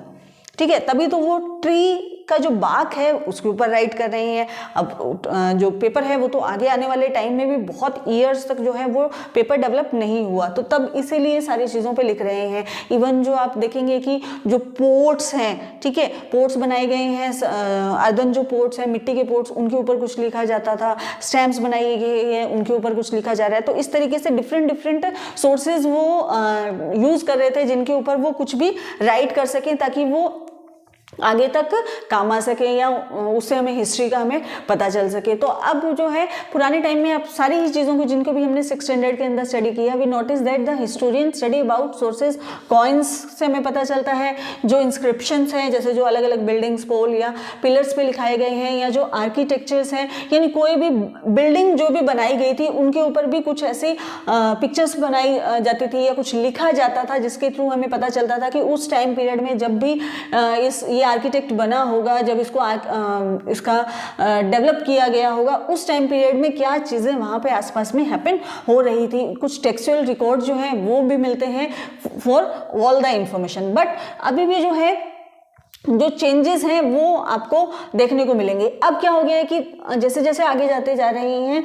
ठीक है, तभी तो वो ट्री का जो बाक है उसके ऊपर राइट कर रहे हैं। अब जो पेपर है वो तो आगे आने वाले टाइम में भी बहुत ईयर्स तक जो है वो पेपर डेवलप नहीं हुआ, तो तब इसीलिए सारी चीज़ों पे लिख रहे हैं। इवन जो आप देखेंगे कि जो पोर्ट्स हैं, ठीक है, पोर्ट्स बनाए गए हैं, अर्दन जो पोर्ट्स हैं, मिट्टी के पोर्ट्स, उनके ऊपर कुछ लिखा जाता था। स्टैम्प्स बनाई गई हैं, उनके ऊपर कुछ लिखा जा रहा है। तो इस तरीके से डिफरेंट सोर्सेज वो यूज़ कर रहे थे जिनके ऊपर वो कुछ भी राइट कर सकें, ताकि वो आगे तक काम आ सके या उससे हमें हिस्ट्री का हमें पता चल सके। तो अब जो है पुराने टाइम में अब सारी ही चीज़ों को जिनको भी हमने 6th स्टैंडर्ड के अंदर स्टडी किया, we notice that the historian study about sources. Coins से हमें पता चलता है, जो इंस्क्रिप्शंस हैं, जैसे जो अलग अलग बिल्डिंग्स, पोल या पिलर्स पे लिखाए गए हैं, या जो आर्किटेक्चर्स हैं, यानी कोई भी बिल्डिंग जो भी बनाई गई थी उनके ऊपर भी कुछ ऐसी पिक्चर्स बनाई जाती थी या कुछ लिखा जाता था, जिसके थ्रू हमें पता चलता था कि उस टाइम पीरियड में जब भी ये आर्किटेक्ट बना होगा, जब इसको इसका डेवलप किया गया होगा, उस टाइम पीरियड में क्या चीज़ें वहाँ पे आसपास में हैपन हो रही थी। कुछ टेक्सचुअल रिकॉर्ड जो हैं वो भी मिलते हैं for all the information. But अभी भी जो है जो चेंजेस हैं वो आपको देखने को मिलेंगे। अब क्या हो गया है कि जैसे जैसे आगे जाते जा रहे हैं,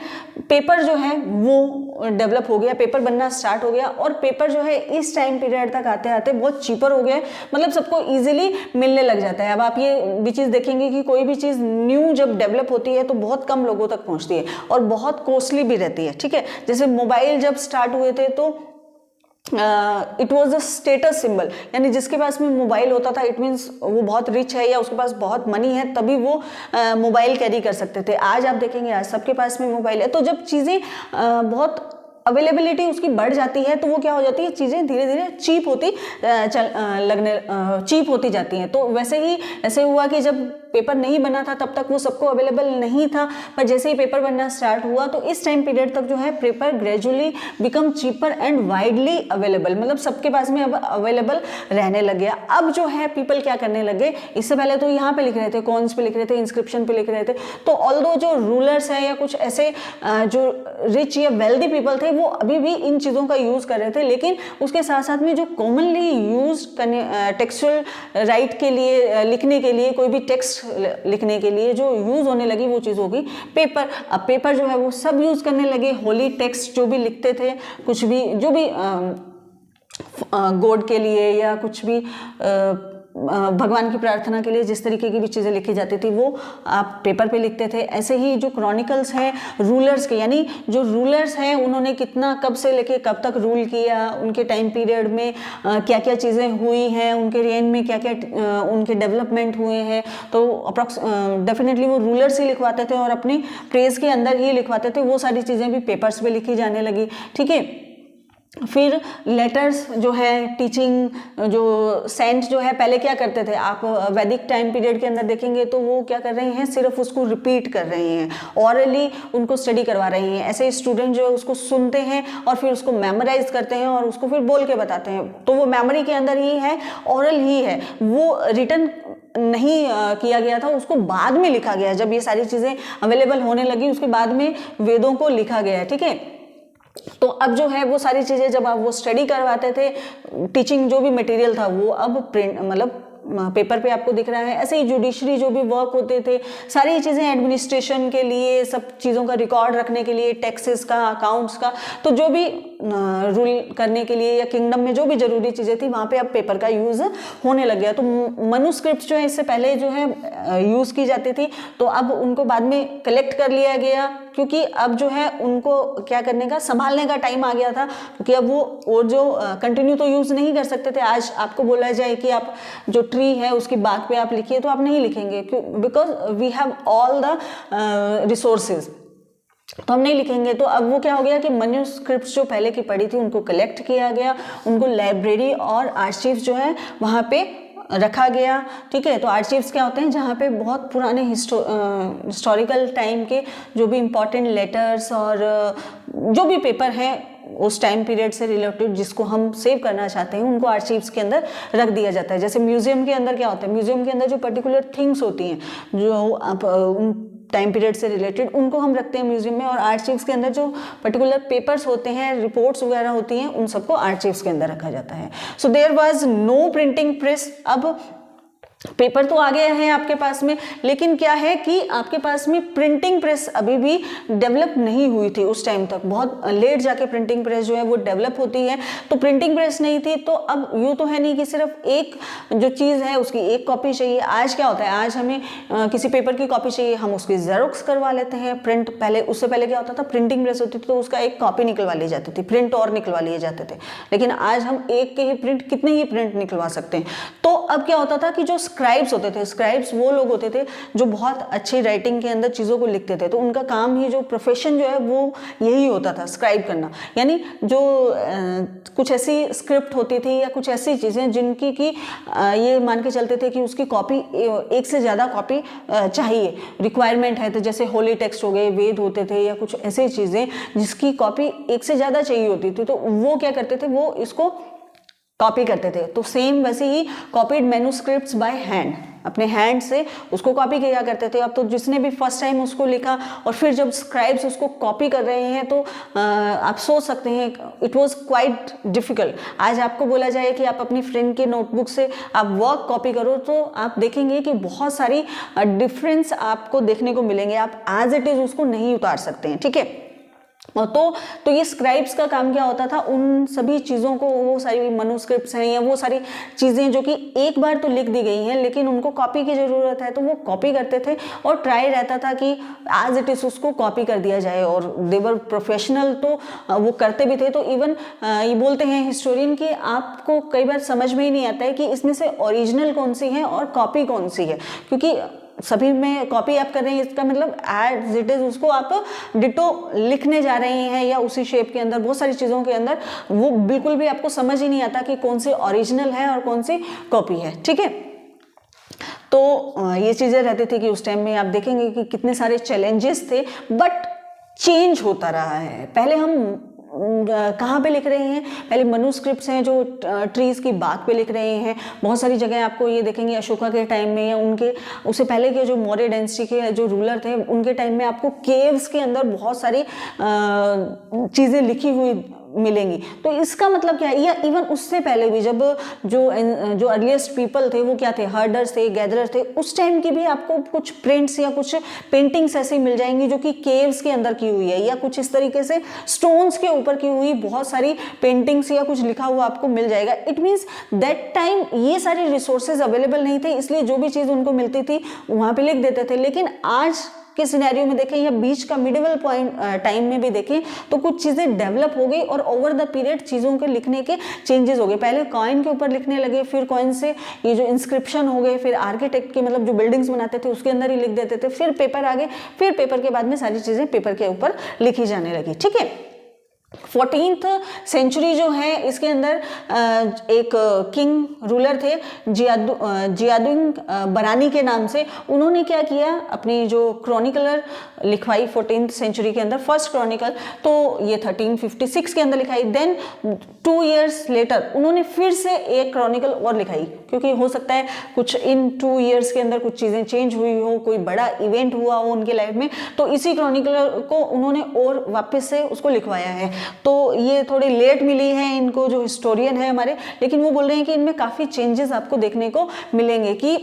पेपर जो है वो डेवलप हो गया, पेपर बनना स्टार्ट हो गया, और पेपर जो है इस टाइम पीरियड तक आते आते बहुत चीपर हो गया, मतलब सबको इजीली मिलने लग जाता है। अब आप ये भी चीज़ देखेंगे कि कोई भी चीज़ न्यू जब डेवलप होती है तो बहुत कम लोगों तक पहुँचती है और बहुत कॉस्टली भी रहती है, ठीक है। जैसे मोबाइल जब स्टार्ट हुए थे तो it was a status symbol, यानी जिसके पास में मोबाइल होता था इट मीन्स वो बहुत रिच है या उसके पास बहुत मनी है, तभी वो मोबाइल कैरी कर सकते थे। आज आप देखेंगे आज सबके पास में मोबाइल है, तो जब चीज़ें बहुत अवेलेबिलिटी उसकी बढ़ जाती है तो वो क्या हो जाती है, चीज़ें धीरे धीरे चीप होती चीप होती जाती हैं। तो वैसे ही ऐसे हुआ कि जब पेपर नहीं बना था तब तक वो सबको अवेलेबल नहीं था, पर जैसे ही पेपर बनना स्टार्ट हुआ तो इस टाइम पीरियड तक जो है paper gradually become cheaper and widely available, मतलब सबके पास में अब अवेलेबल रहने लग गया। अब जो है पीपल क्या करने लगे, इससे पहले तो यहाँ पे लिख रहे थे, कॉन्स पे लिख रहे थे, इंस्क्रिप्शन पे लिख रहे थे, तो ऑल्दो जो रूलर्स हैं या कुछ ऐसे जो रिच या वेल्दी पीपल थे वो अभी भी इन चीज़ों का यूज़ कर रहे थे, लेकिन उसके साथ साथ में जो कॉमनली यूज करने टेक्सचुअल राइट के लिए, लिखने के लिए, कोई भी टेक्स्ट लिखने के लिए जो यूज़ होने लगी वो चीज़ होगी पेपर। अब पेपर जो है वो सब यूज़ करने लगे, होली टेक्स्ट जो भी लिखते थे, कुछ भी जो भी गॉड के लिए या कुछ भी भगवान की प्रार्थना के लिए जिस तरीके की भी चीज़ें लिखी जाती थी वो आप पेपर पे लिखते थे। ऐसे ही जो क्रॉनिकल्स हैं रूलर्स के, यानी जो रूलर्स हैं उन्होंने कितना कब से लेके कब तक रूल किया, उनके टाइम पीरियड में क्या क्या चीज़ें हुई हैं, उनके रेन में क्या क्या उनके डेवलपमेंट हुए हैं, तो अप्रॉक्स डेफिनेटली वो रूलर्स ही लिखवाते थे और अपनी प्रेस के अंदर ही लिखवाते थे। वो सारी चीज़ें भी पेपर्स पे लिखी जाने लगी, ठीक है। फिर लेटर्स जो है, टीचिंग जो सेंट जो है, पहले क्या करते थे आप वैदिक टाइम पीरियड के अंदर देखेंगे तो वो क्या कर रहे हैं, सिर्फ उसको रिपीट कर रहे हैं, ऑरली उनको स्टडी करवा रहे हैं। ऐसे स्टूडेंट जो है उसको सुनते हैं और फिर उसको मेमोराइज करते हैं और उसको फिर बोल के बताते हैं, तो वो मेमोरी के अंदर ही है, ऑरल ही है, वो रिटन नहीं किया गया था, उसको बाद में लिखा गया। जब ये सारी चीज़ें अवेलेबल होने लगी उसके बाद में वेदों को लिखा गया, ठीक है। तो अब जो है वो सारी चीज़ें जब आप वो स्टडी करवाते थे, टीचिंग जो भी मटेरियल था वो अब प्रिंट मतलब पेपर पे आपको दिख रहा है। ऐसे ही जुडिशरी जो भी वर्क होते थे, सारी चीज़ें एडमिनिस्ट्रेशन के लिए, सब चीज़ों का रिकॉर्ड रखने के लिए, टैक्सेस का, अकाउंट्स का, तो जो भी रूल करने के लिए या किंगडम में जो भी जरूरी चीज़ें थी वहाँ पे अब पेपर का यूज़ होने लग गया। तो मनुस्क्रिप्ट जो है इससे पहले जो है यूज़ की जाती थी, तो अब उनको बाद में कलेक्ट कर लिया गया, क्योंकि अब जो है उनको क्या करने का, संभालने का टाइम आ गया था, क्योंकि अब वो और जो कंटिन्यू तो यूज़ नहीं कर सकते थे। आज आपको बोला जाए कि आप जो ट्री है उसकी बाग पे आप लिखिए तो आप नहीं लिखेंगे, क्यों, because we have all the resources, तो हम नहीं लिखेंगे। तो अब वो क्या हो गया कि मैन्युस्क्रिप्ट्स जो पहले की पड़ी थी उनको कलेक्ट किया गया, उनको लाइब्रेरी और आर्शीव्स जो है वहाँ पे रखा गया। ठीक है, तो आर्चीव्स क्या होते हैं, जहाँ पे बहुत पुराने हिस्टोरिकल टाइम के जो भी इम्पोर्टेंट लेटर्स और जो भी पेपर है उस टाइम पीरियड से रिलेटेड जिसको हम सेव करना चाहते हैं, उनको आर्चीव्स के अंदर रख दिया जाता है। जैसे म्यूजियम के अंदर क्या होता है, म्यूजियम के अंदर जो पर्टिकुलर थिंग्स होती हैं जो आप टाइम पीरियड से रिलेटेड, उनको हम रखते हैं म्यूजियम में, और आर्चीव्स के अंदर जो पर्टिकुलर पेपर्स होते हैं, रिपोर्ट्स वगैरह होती हैं, उन सबको आर्चीव्स के अंदर रखा जाता है। So there was no printing press. अब पेपर तो आ गया है आपके पास में, लेकिन क्या है कि आपके पास में प्रिंटिंग प्रेस अभी भी डेवलप नहीं हुई थी उस टाइम तक, बहुत लेट जाके प्रिंटिंग प्रेस जो है वो डेवलप होती है। तो प्रिंटिंग प्रेस नहीं थी, तो अब यूँ तो है नहीं कि सिर्फ एक जो चीज़ है उसकी एक कॉपी चाहिए। आज क्या होता है, आज हमें किसी पेपर की कॉपी चाहिए, हम उसकी जेरोक्स करवा लेते हैं, प्रिंट पहले, उससे पहले क्या होता था, प्रिंटिंग प्रेस होती थी तो उसका एक कॉपी निकलवा ली जाती थी, प्रिंट और निकलवा लिए जाते थे। लेकिन आज हम एक के ही प्रिंट, कितने ही प्रिंट निकलवा सकते हैं। तो अब क्या होता था कि जो स्क्राइब्स होते थे, स्क्राइब्स वो लोग होते थे जो बहुत अच्छी राइटिंग के अंदर चीज़ों को लिखते थे, तो उनका काम ही, जो प्रोफेशन जो है वो यही होता था, स्क्राइब करना। यानी जो कुछ ऐसी स्क्रिप्ट होती थी या कुछ ऐसी चीज़ें जिनकी कि ये मान के चलते थे कि उसकी कॉपी, एक से ज़्यादा कॉपी चाहिए, रिक्वायरमेंट है। तो जैसे होली टेक्स्ट हो गए, वेद होते थे, या कुछ ऐसी चीज़ें जिसकी कॉपी एक से ज़्यादा चाहिए होती थी, तो वो क्या करते थे, वो इसको कॉपी करते थे। तो सेम वैसे ही कॉपीड मैन्युस्क्रिप्ट्स बाय हैंड, अपने हैंड से उसको कॉपी किया करते थे। अब तो जिसने भी फर्स्ट टाइम उसको लिखा और फिर जब स्क्राइब्स उसको कॉपी कर रहे हैं, तो आप सोच सकते हैं इट वाज क्वाइट डिफिकल्ट। आज आपको बोला जाए कि आप अपनी फ्रेंड के नोटबुक से आप वर्क कॉपी करो, तो आप देखेंगे कि बहुत सारी डिफरेंस आपको देखने को मिलेंगे, आप एज इट इज़ उसको नहीं उतार सकते हैं। ठीक है, तो ये स्क्राइब्स का काम क्या होता था, उन सभी चीज़ों को, वो सारी मनुस्क्रिप्ट्स हैं या वो सारी चीज़ें जो कि एक बार तो लिख दी गई हैं लेकिन उनको कॉपी की ज़रूरत है, तो वो कॉपी करते थे और ट्राई रहता था कि एज इट इज़ उसको कॉपी कर दिया जाए। और देवर प्रोफेशनल, तो वो करते भी थे। तो इवन ये बोलते हैं हिस्टोरियन कि आपको कई बार समझ में ही नहीं आता है कि इसमें से ओरिजिनल कौन सी है और कॉपी कौन सी है, क्योंकि सभी में कॉपी आप कर रहे हैं, इसका मतलब एज इट इज उसको आप डिटो लिखने जा रहे हैं या उसी शेप के अंदर, बहुत सारी चीज़ों के अंदर, वो बिल्कुल भी आपको समझ ही नहीं आता कि कौन सी ओरिजिनल है और कौन सी कॉपी है। ठीक है, तो ये चीज़ें रहती थी कि उस टाइम में आप देखेंगे कि कितने सारे चैलेंजेस थे, बट चेंज होता रहा है। पहले हम कहाँ पे लिख रहे हैं, पहले मनुस्क्रिप्ट्स हैं जो ट्रीज़ की बाग पे लिख रहे हैं। बहुत सारी जगह आपको ये देखेंगे अशोका के टाइम में या उनके उससे पहले के जो मौर्य डायनेस्टी के जो रूलर थे, उनके टाइम में आपको केव्स के अंदर बहुत सारी चीज़ें लिखी हुई मिलेंगी। तो इसका मतलब क्या है, या इवन उससे पहले भी जब जो अर्लीस्ट पीपल थे वो क्या थे, हर्डर्स थे, गैदरर थे, उस टाइम की भी आपको कुछ प्रिंट्स या कुछ पेंटिंग्स ऐसी मिल जाएंगी जो कि केव्स के अंदर की हुई है, या कुछ इस तरीके से स्टोन्स के ऊपर की हुई बहुत सारी पेंटिंग्स या कुछ लिखा हुआ आपको मिल जाएगा। इट मीन्स दैट टाइम ये सारे रिसोर्सेज अवेलेबल नहीं थे, इसलिए जो भी चीज़ उनको मिलती थी वहाँ पे लिख देते थे। लेकिन आज के सिनेरियो में देखें या बीच का मिडिवल पॉइंट टाइम में भी देखें तो कुछ चीज़ें डेवलप हो गई और ओवर द पीरियड चीज़ों के लिखने के चेंजेस हो गए। पहले कॉइन के ऊपर लिखने लगे, फिर कॉइन से ये जो इंस्क्रिप्शन हो गए, फिर आर्किटेक्ट के मतलब जो बिल्डिंग्स बनाते थे उसके अंदर ही लिख देते थे, फिर पेपर आ गए, फिर पेपर के बाद में सारी चीज़ें पेपर के ऊपर लिखी जाने लगी। ठीक है, 14th सेंचुरी जो है इसके अंदर एक किंग रूलर थे जियादुन बरानी के नाम से। उन्होंने क्या किया, अपनी जो क्रॉनिकलर लिखवाई 14th सेंचुरी के अंदर, फर्स्ट क्रॉनिकल, तो ये 1356 के अंदर लिखाई। देन 2 years लेटर उन्होंने फिर से एक क्रॉनिकल और लिखाई, क्योंकि हो सकता है कुछ इन 2 years के अंदर कुछ चीज़ें चेंज हुई हो, कोई बड़ा इवेंट हुआ हो उनके लाइफ में, तो इसी क्रॉनिकल को उन्होंने और वापस से उसको लिखवाया है। तो ये थोड़ी लेट मिली है इनको, जो हिस्टोरियन है हमारे, लेकिन वो बोल रहे हैं कि इनमें काफ़ी चेंजेस आपको देखने को मिलेंगे कि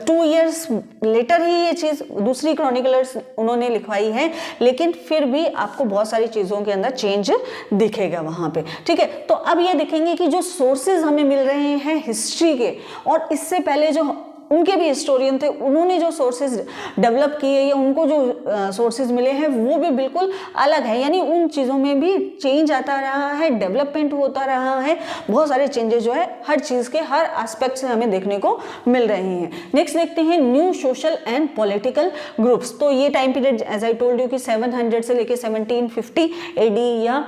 2 years लेटर ही ये चीज़ दूसरी क्रॉनिकलर्स उन्होंने लिखवाई है, लेकिन फिर भी आपको बहुत सारी चीज़ों के अंदर चेंज दिखेगा वहाँ पे। ठीक है, तो अब ये देखेंगे कि जो सोर्सेज हमें मिल रहे हैं हिस्ट्री के, और इससे पहले जो उनके भी हिस्टोरियन थे उन्होंने जो सोर्सेज डेवलप किए या उनको जो सोर्सेज मिले हैं वो भी बिल्कुल अलग है। यानी उन चीज़ों में भी चेंज आता रहा है, डेवलपमेंट होता रहा है, बहुत सारे चेंजेस जो है हर चीज़ के हर एस्पेक्ट से हमें देखने को मिल रहे हैं। नेक्स्ट देखते हैं new social and political groups. तो ये time period as I told you कि 700 से लेके 1750 AD या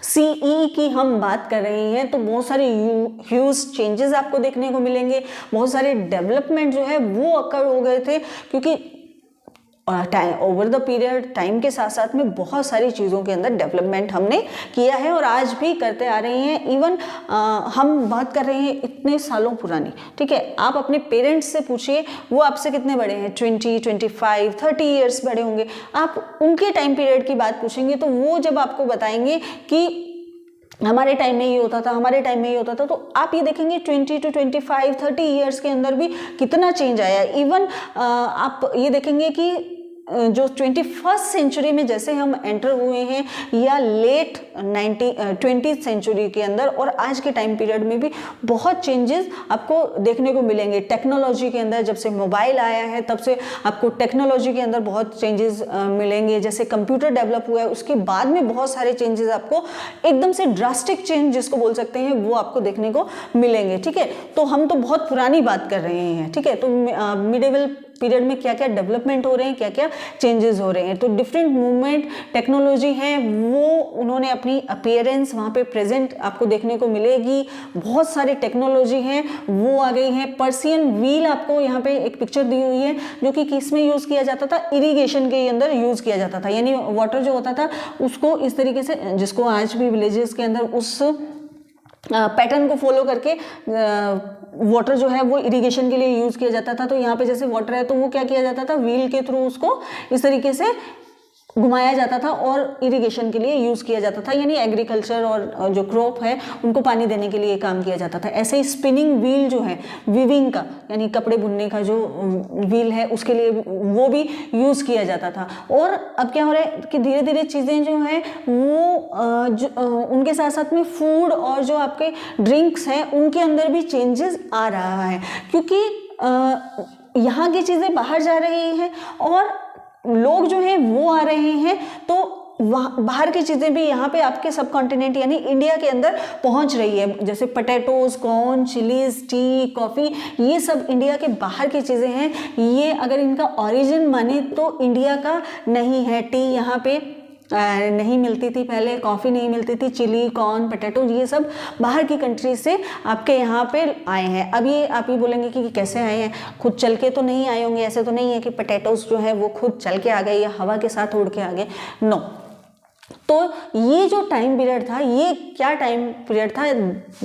CE की हम बात कर रहे हैं तो बहुत सारे ह्यूज चेंजेस आपको देखने को मिलेंगे, बहुत सारे डेवलपमेंट जो है वो अकर हो गए थे, क्योंकि ओवर द पीरियड टाइम के साथ साथ में बहुत सारी चीज़ों के अंदर डेवलपमेंट हमने किया है और आज भी करते आ रहे हैं। इवन हम बात कर रहे हैं इतने सालों पुरानी, ठीक है, आप अपने पेरेंट्स से पूछिए, वो आपसे कितने बड़े हैं, 20, 25, 30 ईयर्स बड़े होंगे। आप उनके टाइम पीरियड की बात पूछेंगे तो वो जब आपको बताएंगे कि हमारे टाइम में ये होता था, हमारे टाइम में ये होता था, तो आप ये देखेंगे 20 to 25, 30 ईयर्स के अंदर भी कितना चेंज आया है। इवन आप ये देखेंगे कि जो 21st सेंचुरी में जैसे हम एंटर हुए हैं या लेट 20th सेंचुरी के अंदर और आज के टाइम पीरियड में भी बहुत चेंजेस आपको देखने को मिलेंगे। टेक्नोलॉजी के अंदर जब से मोबाइल आया है तब से आपको टेक्नोलॉजी के अंदर बहुत चेंजेस मिलेंगे। जैसे कंप्यूटर डेवलप हुआ है उसके बाद में बहुत सारे चेंजेस आपको एकदम से ड्रास्टिक चेंज जिसको बोल सकते हैं वो आपको देखने को मिलेंगे, ठीक है। तो हम तो बहुत पुरानी बात कर रहे हैं, ठीक है। तो मिडिवल पीरियड में क्या क्या डेवलपमेंट हो रहे हैं, क्या क्या चेंजेस हो रहे हैं, तो डिफरेंट मूवमेंट टेक्नोलॉजी है वो उन्होंने अपनी अपीयरेंस वहाँ पे प्रेजेंट आपको देखने को मिलेगी। बहुत सारी टेक्नोलॉजी हैं वो आ गई हैं। पर्सियन व्हील आपको यहाँ पे एक पिक्चर दी हुई है जो कि किस में यूज़ किया जाता था, इरीगेशन के अंदर यूज़ किया जाता था, यानी वाटर जो होता था उसको इस तरीके से, जिसको आज भी विलेजेस के अंदर उस पैटर्न को फॉलो करके वाटर जो है वो इरिगेशन के लिए यूज़ किया जाता था। तो यहाँ पे जैसे वाटर है तो वो क्या किया जाता था, व्हील के थ्रू उसको इस तरीके से घुमाया जाता था और इरिगेशन के लिए यूज़ किया जाता था, यानी एग्रीकल्चर और जो क्रॉप है उनको पानी देने के लिए काम किया जाता था। ऐसे ही स्पिनिंग व्हील जो है वीविंग का, यानी कपड़े बुनने का जो व्हील है उसके लिए वो भी यूज़ किया जाता था। और अब क्या हो रहा है कि धीरे धीरे चीज़ें जो हैं वो उनके साथ साथ में फूड और जो आपके ड्रिंक्स हैं उनके अंदर भी चेंजेस आ रहा है, क्योंकि यहाँ की चीज़ें बाहर जा रही हैं और लोग जो हैं वो आ रहे हैं, तो बाहर की चीज़ें भी यहाँ पे आपके सब कॉन्टिनेंट यानी इंडिया के अंदर पहुँच रही है। जैसे potatoes, corn, chillies, T, coffee, ये सब इंडिया के बाहर की चीज़ें हैं। ये अगर इनका ओरिजिन माने तो इंडिया का नहीं है। टी यहाँ पे नहीं मिलती थी पहले, कॉफ़ी नहीं मिलती थी, चिली, कॉर्न, पटेटो ये सब बाहर की कंट्री से आपके यहाँ पे आए हैं। अब ये आप ही बोलेंगे कि कैसे आए हैं, खुद चल के तो नहीं आए होंगे। ऐसे तो नहीं है कि पटेटोज जो है वो खुद चल के आ गए या हवा के साथ उड़ के आ गए, नो। तो ये जो टाइम पीरियड था, ये क्या टाइम पीरियड था,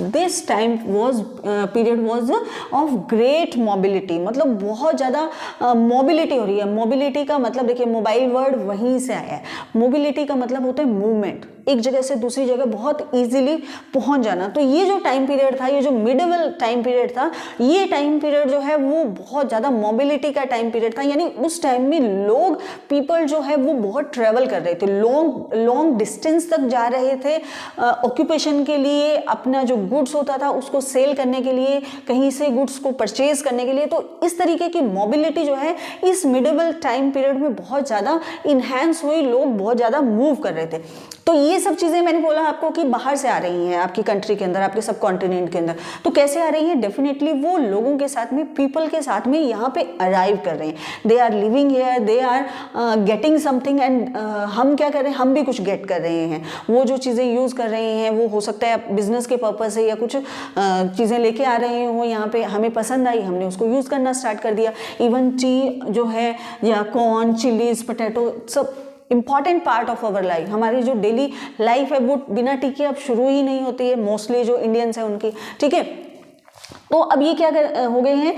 this time was period was of great mobility, मतलब बहुत ज़्यादा मोबिलिटी हो रही है। मोबिलिटी का मतलब देखिए, मोबाइल वर्ड वहीं से आया है। मोबिलिटी का मतलब होता है मूवमेंट, एक जगह से दूसरी जगह बहुत इजीली पहुंच जाना। तो ये जो टाइम पीरियड था, ये जो मिडिवल टाइम पीरियड था, ये टाइम पीरियड जो है वो बहुत ज़्यादा मोबिलिटी का टाइम पीरियड था। यानी उस टाइम में लोग, पीपल जो है वो बहुत ट्रेवल कर रहे थे, लॉन्ग डिस्टेंस तक जा रहे थे ऑक्यूपेशन के लिए, अपना जो गुड्स होता था उसको सेल करने के लिए, कहीं से गुड्स को परचेज करने के लिए। तो इस तरीके की मोबिलिटी जो है इस मिडिवल टाइम पीरियड में बहुत ज़्यादा इन्हेंस हुई, लोग बहुत ज़्यादा मूव कर रहे थे। तो ये सब चीज़ें मैंने बोला आपको कि बाहर से आ रही हैं आपकी कंट्री के अंदर, आपके सब कॉन्टिनेंट के अंदर। तो कैसे आ रही हैं, डेफिनेटली वो लोगों के साथ में, पीपल के साथ में यहाँ पे अराइव कर रहे हैं। They are living here, they are getting something, and हम क्या कर रहे हैं, हम भी कुछ गेट कर रहे हैं। वो जो चीज़ें यूज़ कर रहे हैं वो हो सकता है बिजनेस के पर्पज़ से या कुछ चीज़ें लेके आ रहे हो यहाँ पे, हमें पसंद आई, हमने उसको यूज़ करना स्टार्ट कर दिया। इवन टी जो है या कॉर्न, चिलीज, पोटैटो, सब important part of our life. हमारी जो डेली लाइफ है वो बिना टी के अब शुरू ही नहीं होती है, मोस्टली जो इंडियंस है उनकी, ठीक है। तो अब ये क्या हो गए हैं,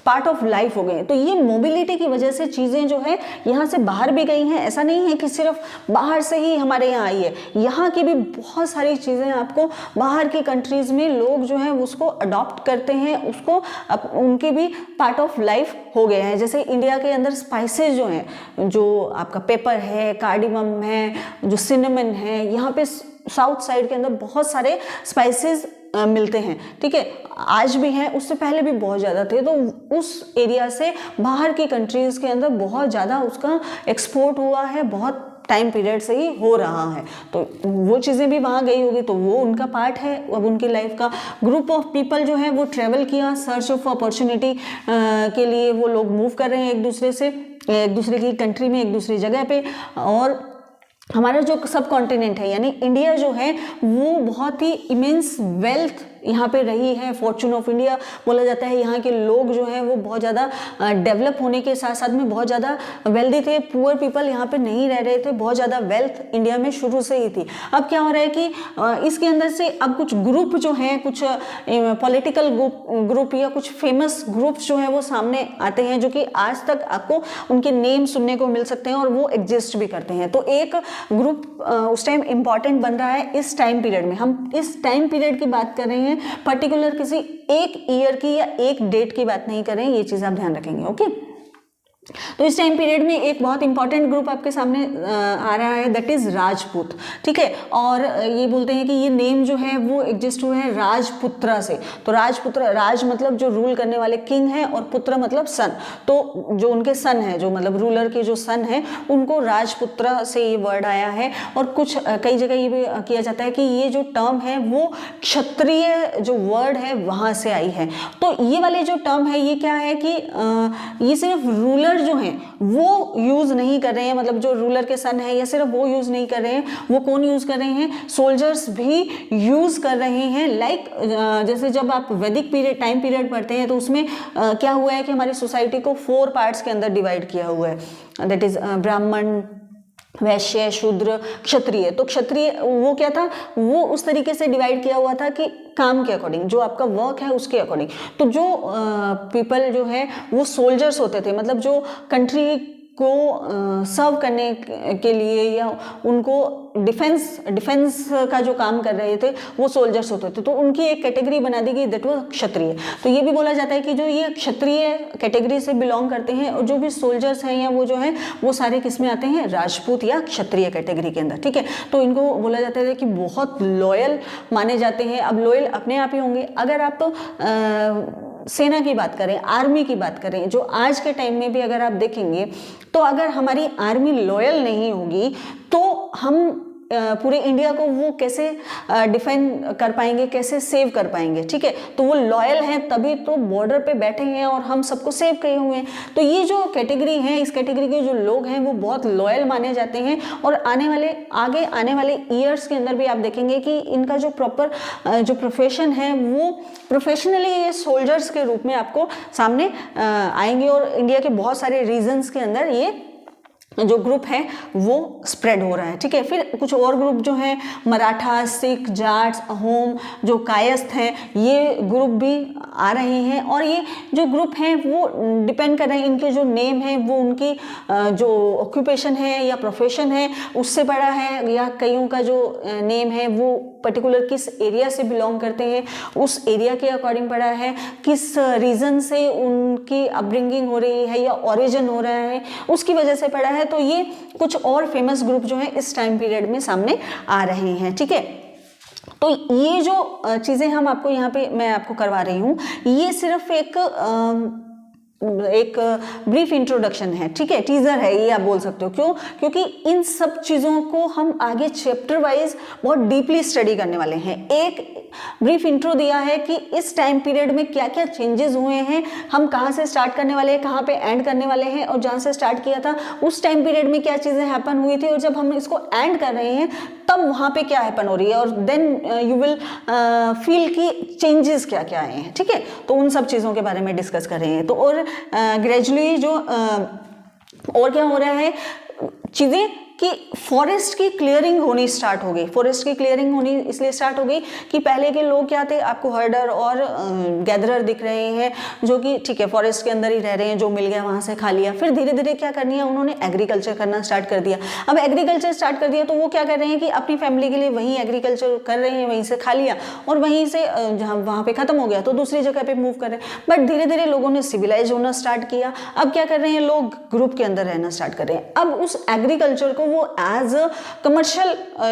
पार्ट ऑफ लाइफ हो गए हैं। तो ये मोबिलिटी की वजह से चीज़ें जो है यहाँ से बाहर भी गई हैं। ऐसा नहीं है कि सिर्फ बाहर से ही हमारे यहाँ आई है, यहाँ की भी बहुत सारी चीज़ें आपको बाहर की कंट्रीज़ में लोग जो हैं उसको अडॉप्ट करते हैं, उसको उनके भी पार्ट ऑफ लाइफ हो गए हैं। जैसे इंडिया के अंदर स्पाइसेस जो हैं, जो आपका पेपर है, कार्डिमम है, जो सिनेमन है, यहाँ पे साउथ साइड के अंदर बहुत सारे स्पाइसेस मिलते हैं, ठीक है, आज भी हैं, उससे पहले भी बहुत ज़्यादा थे। तो उस एरिया से बाहर की कंट्रीज़ के अंदर बहुत ज़्यादा उसका एक्सपोर्ट हुआ है, बहुत टाइम पीरियड से ही हो रहा है। तो वो चीज़ें भी वहाँ गई होगी, तो वो उनका पार्ट है अब उनकी लाइफ का। ग्रुप ऑफ पीपल जो है वो ट्रेवल किया, सर्च ऑफ अपॉर्चुनिटी के लिए वो लोग मूव कर रहे हैं एक दूसरे से, एक दूसरे की कंट्री में, एक दूसरी जगह पे, और हमारा जो सब कॉन्टिनेंट है यानी इंडिया जो है वो बहुत ही इमेंस वेल्थ यहाँ पे रही है। फॉर्चून ऑफ इंडिया बोला जाता है। यहाँ के लोग जो हैं वो बहुत ज़्यादा डेवलप होने के साथ साथ में बहुत ज़्यादा वेल्दी थे। पुअर पीपल यहाँ पे नहीं रह रहे थे। बहुत ज़्यादा वेल्थ इंडिया में शुरू से ही थी। अब क्या हो रहा है कि इसके अंदर से अब कुछ ग्रुप जो हैं, कुछ पॉलिटिकल ग्रुप या कुछ फेमस ग्रुप्स जो हैं वो सामने आते हैं, जो कि आज तक आपको उनके नेम सुनने को मिल सकते हैं और वो एग्जिस्ट भी करते हैं। तो एक ग्रुप उस टाइम इंपॉर्टेंट बन रहा है इस टाइम पीरियड में। हम इस टाइम पीरियड की बात कर रहे हैं, पर्टिकुलर किसी एक ईयर की या एक डेट की बात नहीं कर रहे हैं। ये चीज आप ध्यान रखेंगे। ओके, तो इस टाइम पीरियड में एक बहुत इंपॉर्टेंट ग्रुप आपके सामने आ रहा है, दैट इज राजपूत। ठीक है, और ये बोलते हैं कि ये नेम जो है वो एग्जिस्ट हुए हैं राजपुत्र से। तो राजपुत्र, राज मतलब जो रूल करने वाले किंग हैं और पुत्र मतलब सन। तो जो उनके सन है, जो मतलब रूलर के जो सन है, उनको राजपुत्र से ये वर्ड आया है। और कुछ कई जगह ये भी किया जाता है कि ये जो टर्म है वो क्षत्रिय जो वर्ड है वहां से आई है। तो ये वाले जो टर्म है ये क्या है कि ये सिर्फ रूलर जो हैं वो यूज नहीं कर रहे हैं, मतलब जो रूलर के सन है या सिर्फ वो यूज नहीं कर रहे हैं, वो कौन यूज कर रहे हैं, सोल्जर्स भी यूज कर रहे हैं। लाइक जैसे जब आप वैदिक पीरियड टाइम पीरियड पढ़ते हैं तो उसमें क्या हुआ है कि हमारी सोसाइटी को 4 पार्ट्स के अंदर डिवाइड किया हुआ है, दैट इज ब्राह्मण, वैश्य, शूद्र, क्षत्रिय। तो क्षत्रिय वो क्या था, वो उस तरीके से डिवाइड किया हुआ था कि काम के अकॉर्डिंग, जो आपका वर्क है उसके अकॉर्डिंग। तो जो पीपल जो है वो सोल्जर्स होते थे, मतलब जो कंट्री को सर्व करने के लिए या उनको डिफेंस का जो काम कर रहे थे वो सोल्जर्स होते थे। तो उनकी एक कैटेगरी बना दी गई, दैट वाज क्षत्रिय। तो ये भी बोला जाता है कि जो ये क्षत्रिय कैटेगरी से बिलोंग करते हैं और जो भी सोल्जर्स हैं या वो जो है वो सारे किस में आते हैं, राजपूत या क्षत्रिय कैटेगरी के अंदर। ठीक है, तो इनको बोला जाता है कि बहुत लॉयल माने जाते हैं। अब लॉयल अपने आप ही होंगे। अगर आप सेना की बात करें, आर्मी की बात करें, जो आज के टाइम में भी अगर आप देखेंगे तो अगर हमारी आर्मी लॉयल नहीं होगी तो हम पूरे इंडिया को वो कैसे डिफेंड कर पाएंगे, कैसे सेव कर पाएंगे। ठीक है, तो वो लॉयल हैं तभी तो बॉर्डर पे बैठे हैं और हम सबको सेव किए हुए हैं। तो ये जो कैटेगरी है, इस कैटेगरी के जो लोग हैं वो बहुत लॉयल माने जाते हैं। और आगे आने वाले ईयर्स के अंदर भी आप देखेंगे कि इनका जो प्रॉपर जो प्रोफेशन है वो प्रोफेशनली ये सोल्जर्स के रूप में आपको सामने आएंगे। और इंडिया के बहुत सारे रीजन्स के अंदर ये जो ग्रुप है वो स्प्रेड हो रहा है। ठीक है, फिर कुछ और ग्रुप जो हैं, मराठा, सिख, जाट्स, अहोम, जो कायस्थ हैं, ये ग्रुप भी आ रहे हैं। और ये जो ग्रुप हैं वो डिपेंड कर रहे हैं, इनके जो नेम है वो उनकी जो ऑक्यूपेशन है या प्रोफेशन है उससे बड़ा है, या कईयों का जो नेम है वो पर्टिकुलर किस एरिया से बिलोंग करते हैं उस एरिया के अकॉर्डिंग पड़ा है, किस रीजन से उनकी अपब्रिंगिंग हो रही है या ओरिजिन हो रहा है उसकी वजह से पड़ा है। तो ये कुछ और फेमस ग्रुप जो है इस टाइम पीरियड में सामने आ रहे हैं। ठीक है, तो ये जो चीजें हम आपको यहाँ पे मैं आपको करवा रही हूँ ये सिर्फ एक ब्रीफ इंट्रोडक्शन है। ठीक है, टीजर है ये आप बोल सकते हो। क्यों? क्योंकि इन सब चीज़ों को हम आगे चैप्टर वाइज बहुत डीपली स्टडी करने वाले हैं। एक ब्रीफ इंट्रो दिया है कि इस टाइम पीरियड में क्या क्या चेंजेस हुए हैं, हम कहाँ से स्टार्ट करने वाले हैं, कहाँ पे एंड करने वाले हैं, और जहाँ से स्टार्ट किया था उस टाइम पीरियड में क्या चीज़ें हैपन हुई थी, और जब हम इसको एंड कर रहे हैं तब वहाँ पे क्या हैपन हो रही है, और देन यू विल फील कि चेंजेस क्या क्या आए हैं। ठीक है, तो उन सब चीज़ों के बारे में डिस्कस कर रहे हैं। तो और ग्रेजुअली जो और क्या हो रहा है चीज़ें कि फॉरेस्ट की क्लियरिंग होनी स्टार्ट हो गई। फॉरेस्ट की क्लियरिंग होनी इसलिए स्टार्ट हो गई कि पहले के लोग क्या थे, आपको हर्डर और गैदरर दिख रहे हैं जो कि ठीक है फॉरेस्ट के अंदर ही रह रहे हैं, जो मिल गया वहाँ से खा लिया। फिर धीरे धीरे क्या करनी है, उन्होंने एग्रीकल्चर करना स्टार्ट कर दिया। अब एग्रीकल्चर स्टार्ट कर दिया तो वो क्या कर रहे हैं कि अपनी फैमिली के लिए वहीं एग्रीकल्चर कर रहे हैं, वहीं से खा लिया और वहीं से जहाँ वहाँ पे खत्म हो गया तो दूसरी जगह पे मूव कर रहे हैं। बट धीरे धीरे लोगों ने सिविलाइज होना स्टार्ट किया। अब क्या कर रहे हैं, लोग ग्रुप के अंदर रहना स्टार्ट कर रहे हैं। अब उस एग्रीकल्चर को वो एज अ कमर्शियल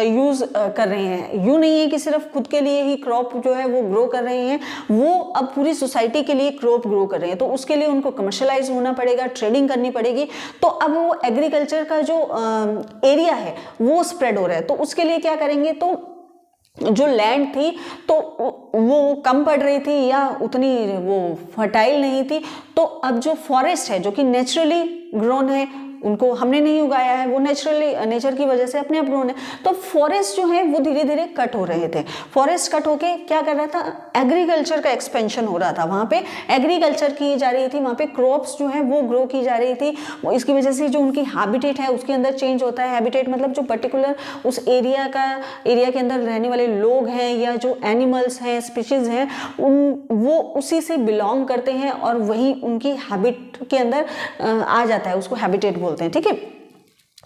यूज कर रहे हैं। यूं नहीं है कि सिर्फ खुद के लिए ही क्रॉप जो है वो ग्रो कर रहे हैं, वो अब पूरी सोसाइटी के लिए क्रॉप ग्रो कर रहे हैं। तो उसके लिए उनको कमर्शलाइज होना पड़ेगा, ट्रेडिंग करनी पड़ेगी। तो अब वो एग्रीकल्चर का जो एरिया है वो स्प्रेड हो रहा है। तो उसके लिए क्या करेंगे, तो जो लैंड थी तो वो कम पड़ रही थी या उतनी वो फर्टाइल नहीं थी। तो अब जो फॉरेस्ट है जो कि नेचुरली ग्रोन है उनको हमने नहीं उगाया है, वो नेचुरली नेचर की वजह से अपने आप ग्रोन है। तो फॉरेस्ट जो है वो धीरे धीरे कट हो रहे थे। फॉरेस्ट कट होके क्या कर रहा था, एग्रीकल्चर का एक्सपेंशन हो रहा था, वहाँ पे एग्रीकल्चर की जा रही थी, वहाँ पे क्रॉप्स जो है वो ग्रो की जा रही थी। इसकी वजह से जो उनकी हैबिटेट है उसके अंदर चेंज होता है। हैबिटेट मतलब जो पर्टिकुलर उस एरिया के अंदर रहने वाले लोग हैं या जो एनिमल्स हैं, स्पीशीज हैं, वो उसी से बिलोंग करते हैं और वही उनकी हैबिट के अंदर आ जाता है, उसको हैबिटेट बोलते हैं। ठीक है,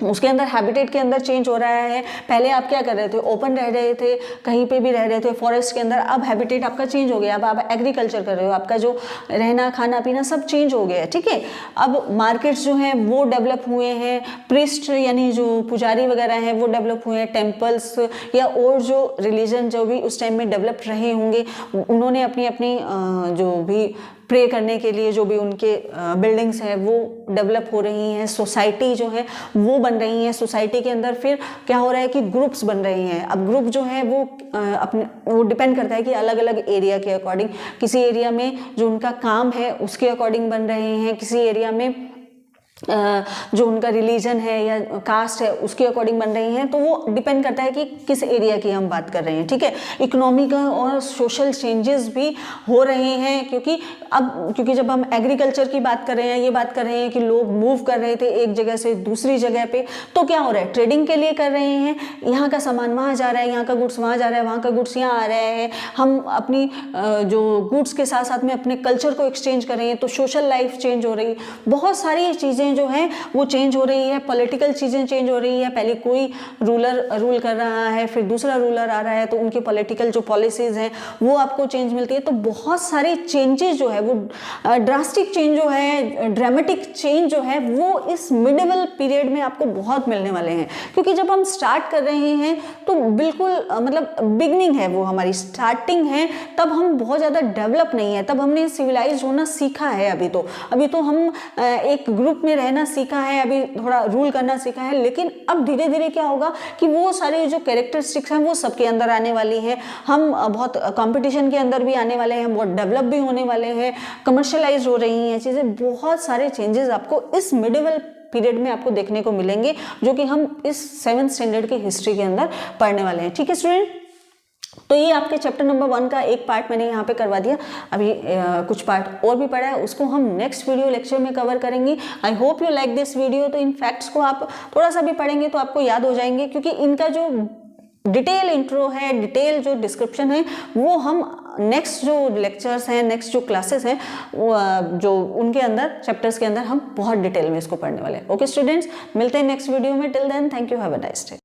उसके अंदर हैबिटेट के अंदर चेंज हो रहा है। पहले आप क्या कर रहे थे, ओपन रह रहे थे, कहीं पे भी रह रहे थे फॉरेस्ट के अंदर, अब हैबिटेट आपका चेंज हो गया, अब आप एग्रीकल्चर कर रहे हो, आपका जो रहना खाना पीना सब चेंज हो गया है। ठीक है, अब मार्केट्स जो हैं वो डेवलप हुए हैं, प्रीस्ट यानी जो पुजारी वगैरह हैं वो डेवलप हुए हैं, टेम्पल्स या और जो रिलीजन जो भी उस टाइम में डेवलप रहे होंगे उन्होंने अपनी अपनी जो भी प्रे करने के लिए जो भी उनके बिल्डिंग्स हैं वो डेवलप हो रही हैं, सोसाइटी जो है वो बन रही है। सोसाइटी के अंदर फिर क्या हो रहा है कि ग्रुप्स बन रही हैं। अब ग्रुप जो है वो वो डिपेंड करता है कि अलग अलग एरिया के अकॉर्डिंग, किसी एरिया में जो उनका काम है उसके अकॉर्डिंग बन रहे हैं, किसी एरिया में जो उनका रिलीजन है या कास्ट है उसके अकॉर्डिंग बन रही हैं। तो वो डिपेंड करता है कि किस एरिया की हम बात कर रहे हैं। ठीक है, इकोनॉमिकल और सोशल चेंजेस भी हो रहे हैं, क्योंकि जब हम एग्रीकल्चर की बात कर रहे हैं, ये बात कर रहे हैं कि लोग मूव कर रहे थे एक जगह से दूसरी जगह पे, तो क्या हो रहा है, ट्रेडिंग के लिए कर रहे हैं, यहाँ का सामान वहाँ जा रहा है, यहाँ का गुड्स वहाँ जा रहा है, वहाँ का गुड्स यहाँ आ रहा है, हम अपनी जो गुड्स के साथ साथ में अपने कल्चर को एक्सचेंज कर रहे हैं, तो सोशल लाइफ चेंज हो रही है, बहुत सारी चीज़ें जो है वो चेंज हो रही है, पॉलिटिकल चीजें चेंज हो रही है। पहले कोई रूलर रूल कर रहा है, फिर दूसरा रूलर आ रहा है, तो उनके पॉलिटिकल जो पॉलिसीज हैं वो आपको चेंज मिलती है। तो बहुत सारे चेंजेस जो है वो ड्रास्टिक चेंज जो है, ड्रामेटिक चेंज जो है वो इस मिडिवल पीरियड में आपको बहुत मिलने वाले हैं। क्योंकि जब हम स्टार्ट कर रहे हैं तो बिल्कुल मतलब बिगनिंग है, वो हमारी स्टार्टिंग है, तब हम बहुत ज़्यादा डेवलप नहीं है, तब हमने सिविलाइज होना सीखा है। अभी तो हम एक ग्रुप में रहना सीखा है, अभी थोड़ा रूल करना सीखा है, लेकिन अब धीरे धीरे क्या होगा कि वो सारे जो कैरेक्टरिस्टिक्स हैं वो सबके अंदर आने वाली है। हम बहुत कंपटीशन के अंदर भी आने वाले हैं, बहुत डेवलप भी होने वाले हैं, कमर्शियलाइज हो रही हैं चीज़ें, बहुत सारे चेंजेस आपको इस मिडिवल पीरियड में आपको देखने को मिलेंगे, जो कि हम इस 7th स्टैंडर्ड की हिस्ट्री के अंदर पढ़ने वाले हैं। ठीक है स्टूडेंट, तो ये आपके चैप्टर नंबर 1 का एक पार्ट मैंने यहाँ पे करवा दिया। अभी कुछ पार्ट और भी पढ़ा है, उसको हम नेक्स्ट वीडियो लेक्चर में कवर करेंगे। I hope you like this video. तो इन फैक्ट्स को आप थोड़ा सा भी पढ़ेंगे तो आपको याद हो जाएंगे, क्योंकि इनका जो डिटेल इंट्रो है, डिटेल जो डिस्क्रिप्शन है, वो हम नेक्स्ट जो लेक्चर्स हैं, नेक्स्ट जो क्लासेस हैं, जो उनके अंदर चैप्टर्स के अंदर हम बहुत डिटेल में इसको पढ़ने वाले हैं। ओके स्टूडेंट्स, मिलते हैं नेक्स्ट वीडियो में। Till then, thank you, have a nice day.